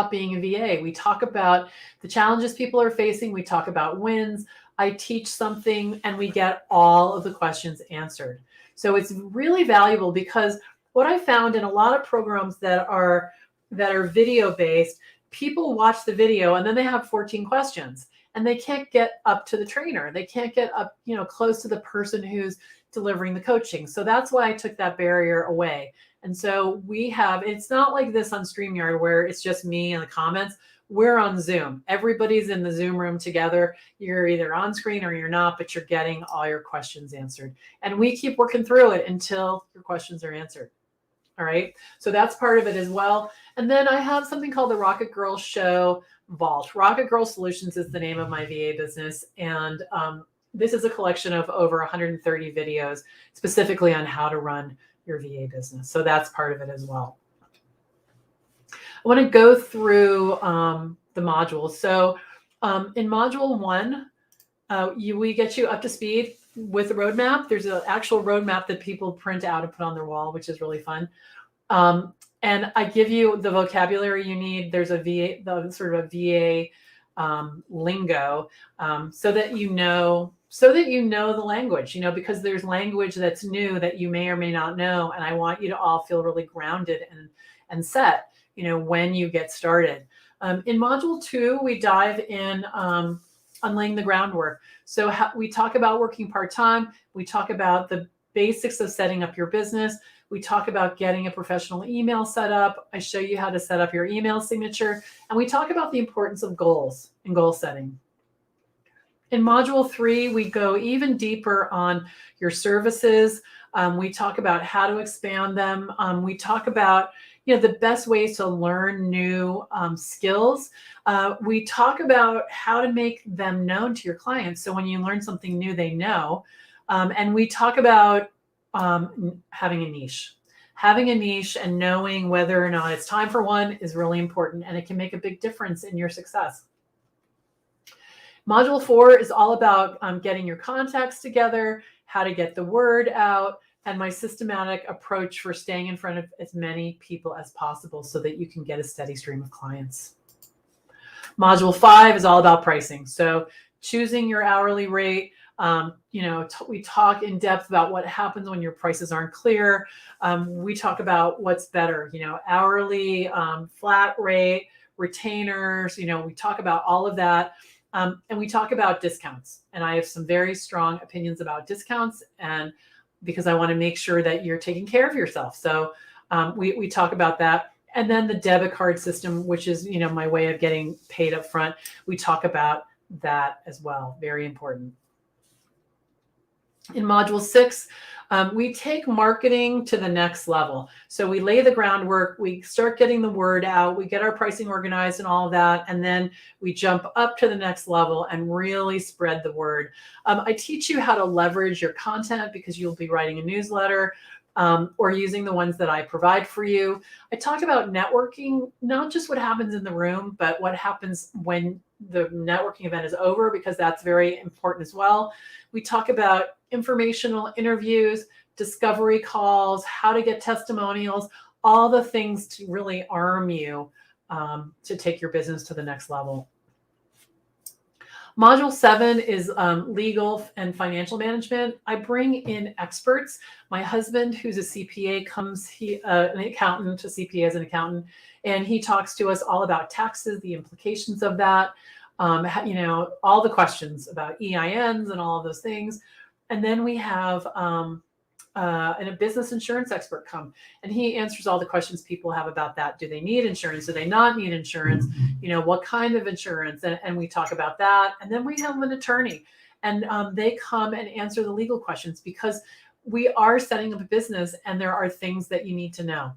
being a VA. We talk about the challenges people are facing. We talk about wins. I teach something, and we get all of the questions answered. So it's really valuable, because what I found in a lot of programs that are video based, people watch the video and then they have 14 questions and they can't get up to the trainer. They can't get up, close to the person who's delivering the coaching. So that's why I took that barrier away. And so it's not like this on StreamYard where it's just me and the comments. We're on Zoom. Everybody's in the Zoom room together. You're either on screen or you're not, but you're getting all your questions answered. And we keep working through it until your questions are answered. All right. So that's part of it as well. And then I have something called the Rocket Girl Show Vault. Rocket Girl Solutions is the name of my VA business. And this is a collection of over 130 videos specifically on how to run your VA business. So that's part of it as well. I want to go through the modules. So in module 1, we get you up to speed with the roadmap. There's an actual roadmap that people print out and put on their wall, which is really fun. And I give you the vocabulary you need. There's a VA lingo, so that you know the language, because there's language that's new that you may or may not know. And I want you to all feel really grounded and set, when you get started. In module 2, we dive in on laying the groundwork. So we talk about working part-time. We talk about the basics of setting up your business. We talk about getting a professional email set up. I show you how to set up your email signature. And we talk about the importance of goals and goal setting. In module 3, we go even deeper on your services. We talk about how to expand them. We talk about the best ways to learn new skills. We talk about how to make them known to your clients. So when you learn something new, they know. And we talk about having a niche. Having a niche and knowing whether or not it's time for one is really important, and it can make a big difference in your success. Module 4 is all about getting your contacts together, how to get the word out, and my systematic approach for staying in front of as many people as possible so that you can get a steady stream of clients. Module 5 is all about pricing. So choosing your hourly rate. We talk in depth about what happens when your prices aren't clear. We talk about what's better, hourly, flat rate, retainers. We talk about all of that. And we talk about discounts. And I have some very strong opinions about discounts, and because I want to make sure that you're taking care of yourself. So we talk about that. And then the debit card system, which is, my way of getting paid up front. We talk about that as well. Very important. In module 6, we take marketing to the next level. So we lay the groundwork, we start getting the word out, we get our pricing organized and all of that, and then we jump up to the next level and really spread the word. I teach you how to leverage your content because you'll be writing a newsletter or using the ones that I provide for you. I talk about networking, not just what happens in the room, but what happens when the networking event is over, because that's very important as well. We talk about informational interviews, discovery calls, how to get testimonials, all the things to really arm you to take your business to the next level. Module 7 is legal and financial management. I bring in experts. My husband, who's a CPA, an accountant, a CPA as an accountant, and he talks to us all about taxes, the implications of that, all the questions about EINs and all of those things. And then we have a business insurance expert come, and he answers all the questions people have about that. Do they need insurance? Do they not need insurance? What kind of insurance? And we talk about that. And then we have an attorney, and they come and answer the legal questions, because we are setting up a business and there are things that you need to know.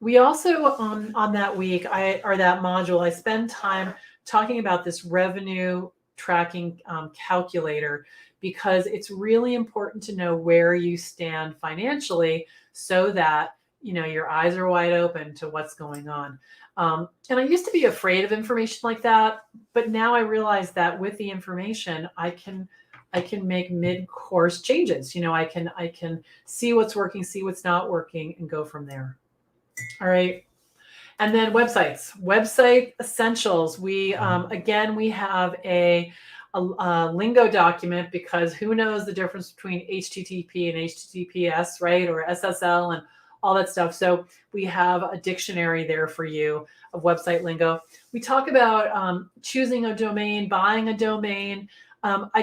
We also, on that week, or that module, I spend time talking about this revenue tracking calculator, because it's really important to know where you stand financially so that, your eyes are wide open to what's going on. And I used to be afraid of information like that, but now I realize that with the information, I can make mid-course changes. I can see what's working, see what's not working, and go from there. All right. And then website essentials. We, again, we have a lingo document, because who knows the difference between HTTP and HTTPS, right? Or SSL and all that stuff. So we have a dictionary there for you of website lingo. We talk about choosing a domain, buying a domain. I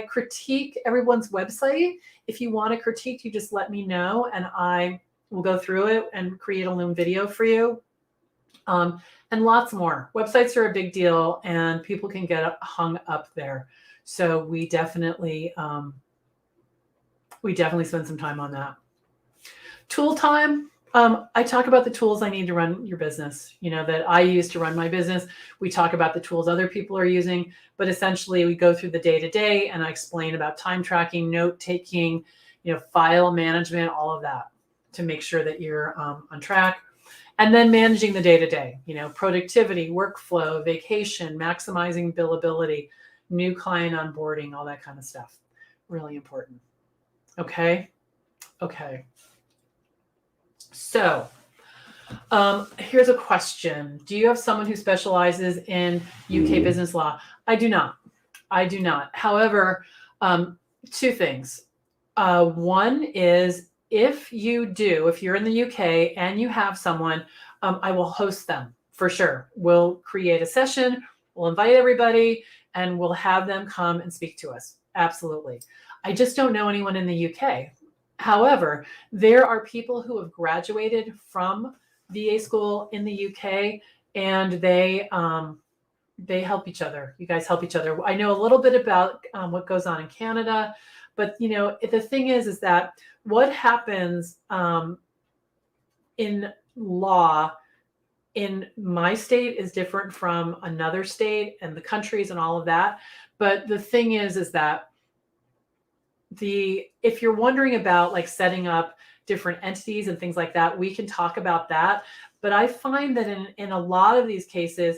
critique everyone's website. If you want to critique, you just let me know, and I will go through it and create a little video for you. And lots more. Websites are a big deal, and people can get hung up there. So we definitely spend some time on that. Tool time. I talk about the tools I need to run your business, that I use to run my business. We talk about the tools other people are using, but essentially we go through the day-to-day, and I explain about time tracking, note taking, file management, all of that, to make sure that you're on track. And then managing the day-to-day, productivity, workflow, vacation, maximizing billability, new client onboarding, all that kind of stuff. Really important. Okay. So here's a question. Do you have someone who specializes in UK business law? I do not. However, two things. One is, if you're in the UK and you have someone, I will host them for sure. We'll create a session, we'll invite everybody, and we'll have them come and speak to us. Absolutely. I just don't know anyone in the UK. However, there are people who have graduated from VA school in the UK, and they help each other. You guys help each other. I know a little bit about what goes on in Canada, but the thing is that what happens in law in my state is different from another state and the countries and all of that. But the thing is that if you're wondering about like setting up different entities and things like that, we can talk about that. But I find that in a lot of these cases,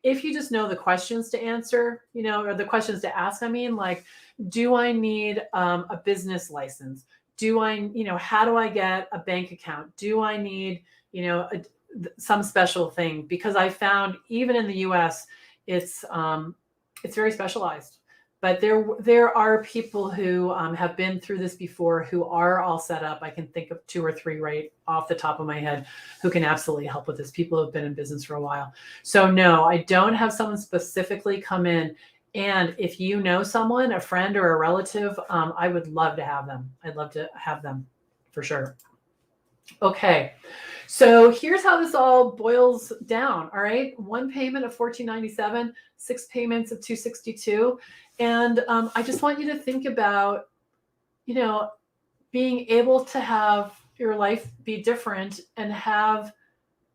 if you just know the questions to answer, or the questions to ask, like, do I need a business license? How do I get a bank account? Do I need, some special thing? Because I found even in the US, it's very specialized. But there are people who have been through this before, who are all set up. I can think of 2 or 3 right off the top of my head who can absolutely help with this. People who have been in business for a while. So no, I don't have someone specifically come in. And if you know someone, a friend or a relative, I would love to have them. I'd love to have them for sure. Okay. So here's how this all boils down. All right, one payment of $14.97, 6 payments of $262, and I just want you to think about, you know, being able to have your life be different and have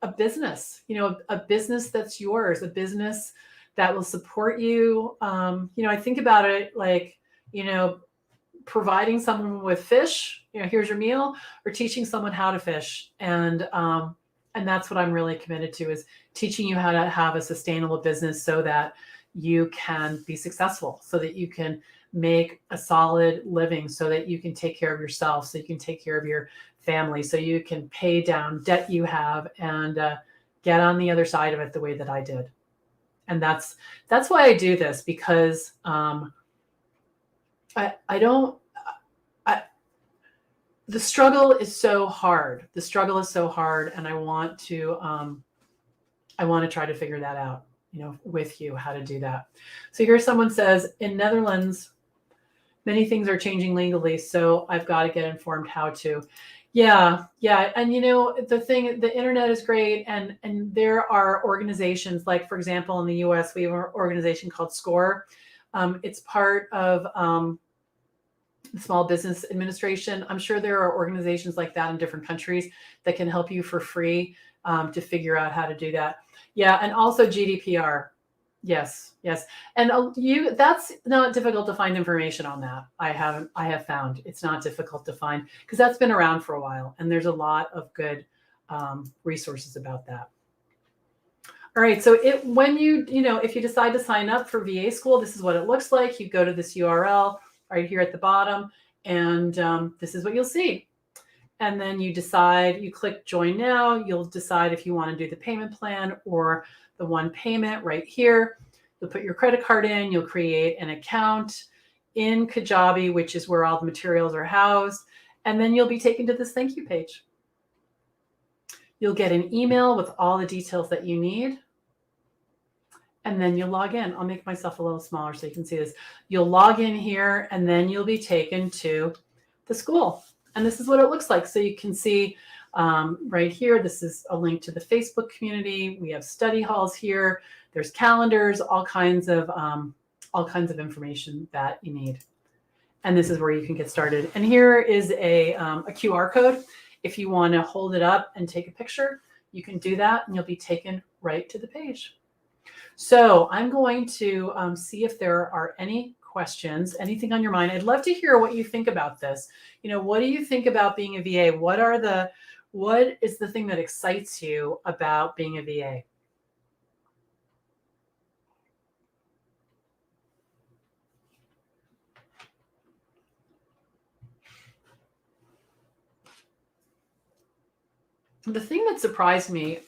a business, a business that's yours, a business that will support you. I think about it like, providing someone with fish, here's your meal, or teaching someone how to fish. And that's what I'm really committed to, is teaching you how to have a sustainable business so that you can be successful, so that you can make a solid living, so that you can take care of yourself, so you can take care of your family, so you can pay down debt you have and get on the other side of it the way that I did. And that's why I do this, because the struggle is so hard. The struggle is so hard, and I want to try to figure that out, with you, how to do that. So here someone says, in Netherlands, many things are changing legally, so I've got to get informed how to. Yeah. And the internet is great, and there are organizations, like, for example, in the US, we have an organization called SCORE. It's part of the Small Business Administration. I'm sure there are organizations like that in different countries that can help you for free to figure out how to do that. Yeah, and also GDPR. Yes. And that's not difficult to find information on that. I have found it's not difficult to find, because that's been around for a while, and there's a lot of good resources about that. All right, so if you decide to sign up for VA school, this is what it looks like. You go to this URL right here at the bottom, and this is what you'll see. And then you click join now. You'll decide if you want to do the payment plan or the one payment right here. You'll put your credit card in, you'll create an account in Kajabi, which is where all the materials are housed. And then you'll be taken to this thank you page. You'll get an email with all the details that you need. And then you'll log in. I'll make myself a little smaller so you can see this. You'll log in here, and then you'll be taken to the school. And this is what it looks like. So you can see right here, this is a link to the Facebook community. We have study halls here. There's calendars, all kinds of information that you need. And this is where you can get started. And here is a QR code. If you want to hold it up and take a picture, you can do that, and you'll be taken right to the page. So I'm going to see if there are any questions, anything on your mind. I'd love to hear what you think about this. What do you think about being a VA? What is the thing that excites you about being a VA? The thing that surprised me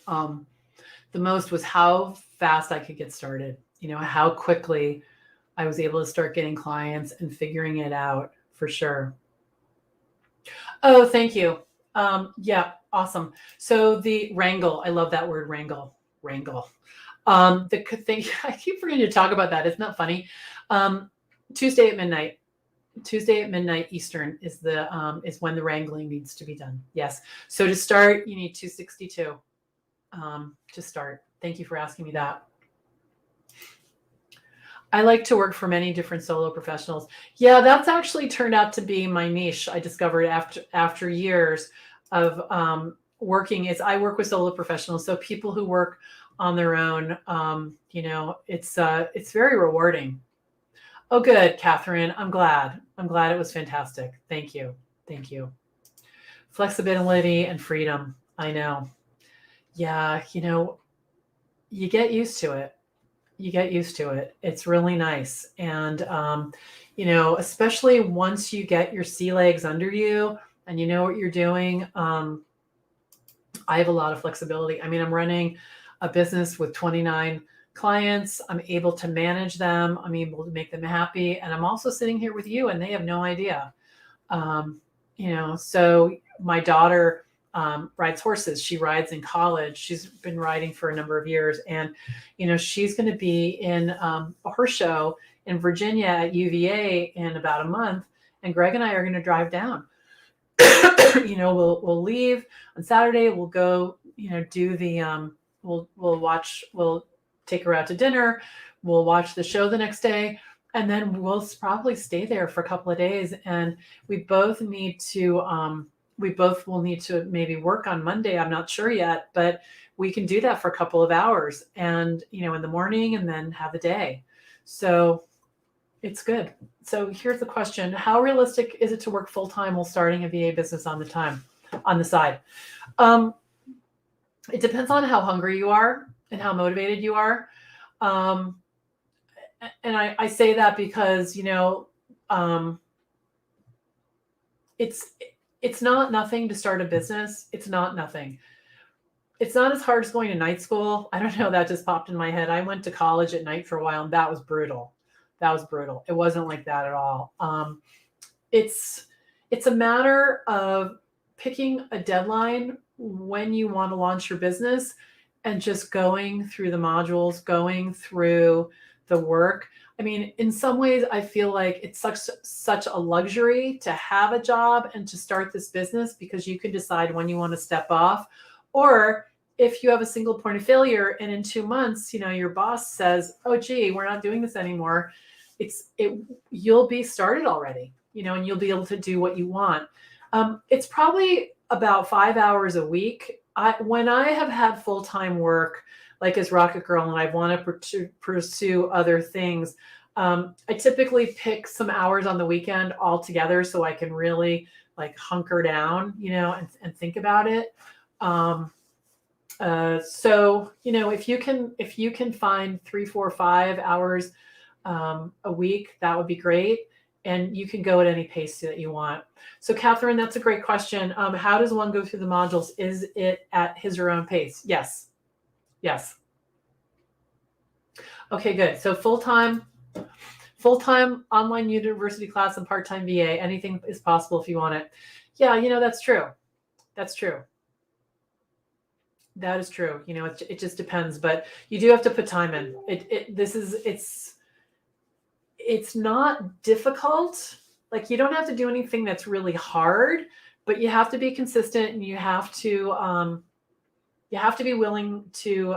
the most was how fast I could get started, how quickly I was able to start getting clients and figuring it out, for sure. Oh, thank you. Yeah, awesome. So the wrangle, I love that word, wrangle. The thing, I keep forgetting to talk about that. Isn't that funny? Tuesday at midnight Eastern is when the wrangling needs to be done. Yes. So to start, you need 262 to start. Thank you for asking me that. I like to work for many different solo professionals. Yeah, that's actually turned out to be my niche. I discovered after years of working, I work with solo professionals. So people who work on their own, it's very rewarding. Oh, good, Catherine. I'm glad it was fantastic. Thank you. Flexibility and freedom. I know. Yeah, you get used to it. It's really nice. And, especially once you get your sea legs under you and you know what you're doing, I have a lot of flexibility. I mean, I'm running a business with 29 clients. I'm able to manage them. I'm able to make them happy. And I'm also sitting here with you, and they have no idea. So my daughter rides horses. She rides in college. She's been riding for a number of years. And, she's going to be in a horse show in Virginia at UVA in about a month. And Greg and I are going to drive down. We'll leave on Saturday. We'll go, do the, we'll take her out to dinner. We'll watch the show the next day. And then we'll probably stay there for a couple of days. And we both will need to maybe work on Monday. I'm not sure yet, but we can do that for a couple of hours and, in the morning and then have a day. So it's good. So here's the question. How realistic is it to work full-time while starting a VA business on the side? It depends on how hungry you are and how motivated you are. And I say that because, it's not nothing to start a business. It's not nothing. It's not as hard as going to night school. I don't know. That just popped in my head. I went to college at night for a while and that was brutal. It wasn't like that at all. It's a matter of picking a deadline when you want to launch your business and just going through the modules, going through the work. I mean, in some ways, I feel like it's such a luxury to have a job and to start this business because you can decide when you want to step off. Or if you have a single point of failure and in 2 months, your boss says, oh, gee, we're not doing this anymore. You'll be started already, and you'll be able to do what you want. It's probably about 5 hours a week. When I have had full-time work, like as Rocket Girl, and I want to pursue other things, I typically pick some hours on the weekend all together so I can really hunker down, and think about it. So, if you can find 3, 4, 5 hours a week, that would be great. And you can go at any pace that you want. So Catherine, that's a great question. How does one go through the modules? Is it at his or own pace? Yes. Okay, good. So full-time online university class and part-time VA, anything is possible if you want it. Yeah, that's true. That is true. It just depends, but you do have to put time in. It's not difficult. You don't have to do anything that's really hard, but you have to be consistent and you have to be willing to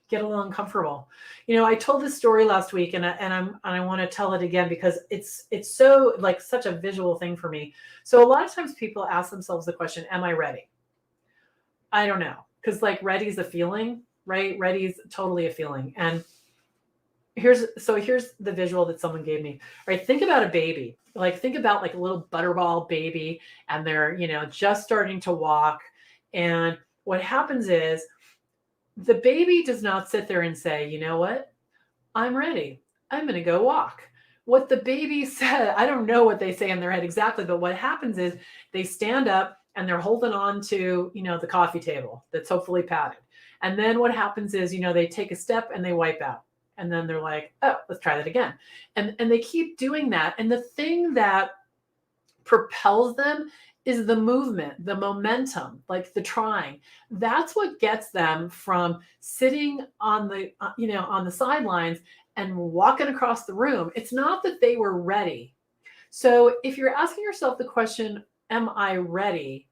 get a little uncomfortable. I told this story last week and I want to tell it again because it's so such a visual thing for me. So a lot of times people ask themselves the question, am I ready? I don't know. Because ready is a feeling, right? Ready is totally a feeling. And here's the visual that someone gave me. Right, think about a baby. Think about a little butterball baby, and they're just starting to walk. And what happens is the baby does not sit there and say, you know what, I'm ready. I'm going to go walk. What the baby said, I don't know what they say in their head exactly, but what happens is they stand up and they're holding on to, the coffee table that's hopefully padded. And then what happens is, they take a step and they wipe out. And then they're like, oh, let's try that again. And they keep doing that. And the thing that propels them is the movement, the momentum, the trying. That's what gets them from sitting on the sidelines and walking across the room. It's not that they were ready. So if you're asking yourself the question, am I ready?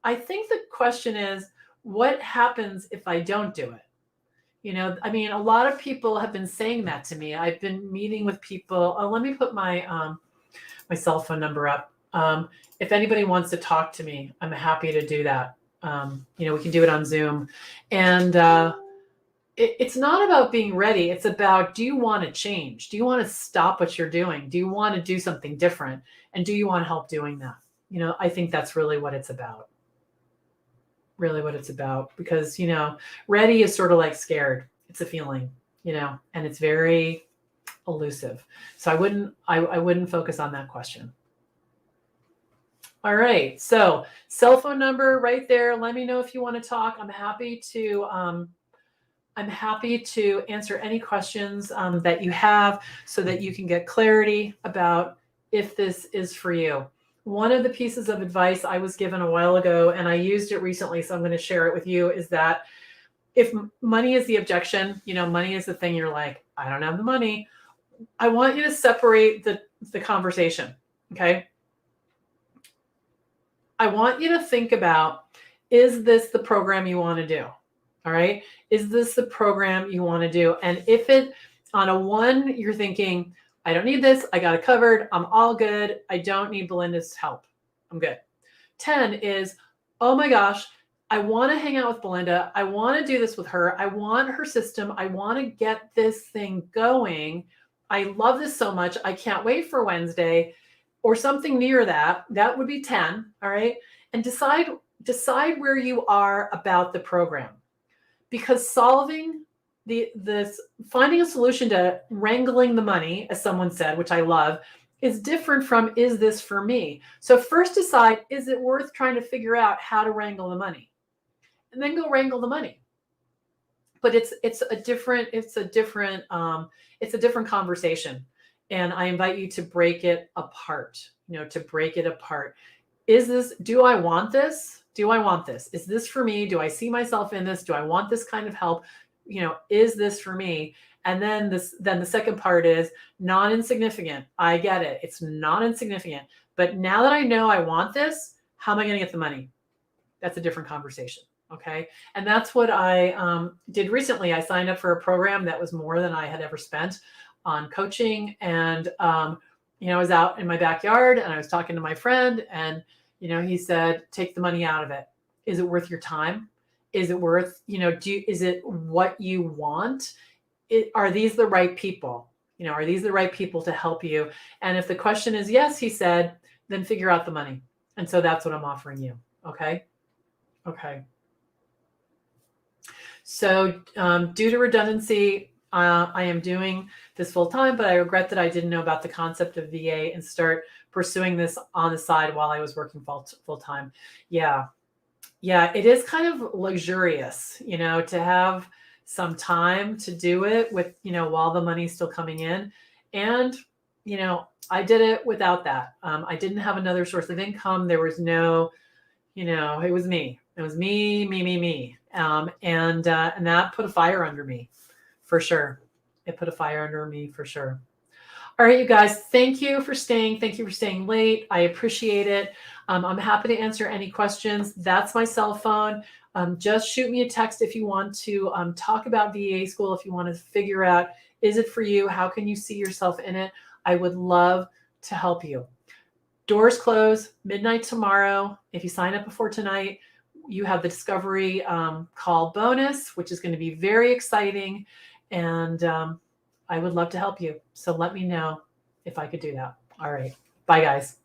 I think the question is, what happens if I don't do it? A lot of people have been saying that to me. I've been meeting with people. Oh, let me put my my cell phone number up. If anybody wants to talk to me, I'm happy to do that. We can do it on Zoom. And it's not about being ready. It's about, do you want to change? Do you want to stop what you're doing? Do you want to do something different? And do you want to help doing that? I think that's really what it's about. Because, ready is sort of like scared. It's a feeling, and it's very elusive. So I wouldn't focus on that question. All right. So cell phone number right there. Let me know if you want to talk. I'm happy to answer any questions that you have so that you can get clarity about if this is for you. One of the pieces of advice I was given a while ago, and I used it recently, so I'm going to share it with you, is that if money is the objection, money is the thing you're like, I don't have the money. I want you to separate the conversation. Okay. I want you to think about, is this the program you want to do? All right. Is this the program you want to do? And if it, on a 1, you're thinking, I don't need this. I got it covered. I'm all good. I don't need Belinda's help. I'm good. 10 is, oh my gosh, I want to hang out with Belinda. I want to do this with her. I want her system. I want to get this thing going. I love this so much. I can't wait for Wednesday, or something near that. That would be 10. All right. And decide where you are about the program, because solving this finding a solution to wrangling the money, as someone said, which I love, is different from, is this for me? So first decide, is it worth trying to figure out how to wrangle the money? And then go wrangle the money. But it's a different conversation. And I invite you to break it apart, to break it apart. Is this, do I want this? Do I want this? Is this for me? Do I see myself in this? Do I want this kind of help? Is this for me? And then the second part is non-insignificant. I get it. It's not insignificant. But now that I know I want this, how am I going to get the money? That's a different conversation. Okay. And that's what I did recently. I signed up for a program that was more than I had ever spent on coaching. And, I was out in my backyard and I was talking to my friend, and, he said, take the money out of it. Is it worth your time? Is it worth, is it what you want? Are these the right people? Are these the right people to help you? And if the question is yes, he said, then figure out the money. And so that's what I'm offering you. Okay. Okay. So due to redundancy, I am doing this full time, but I regret that I didn't know about the concept of VA and start pursuing this on the side while I was working full time. Yeah. Yeah. It is kind of luxurious, to have some time to do it with, while the money's still coming in. And, I did it without that. I didn't have another source of income. There was no, it was me. It was me. And that put a fire under me, for sure. It put a fire under me, for sure. All right, you guys, thank you for staying. Thank you for staying late. I appreciate it. I'm happy to answer any questions. That's my cell phone. Just shoot me a text if you want to talk about VA school, if you want to figure out, is it for you? How can you see yourself in it? I would love to help you. Doors close midnight tomorrow. If you sign up before tonight, you have the discovery call bonus, which is going to be very exciting. And I would love to help you. So let me know if I could do that. All right. Bye, guys.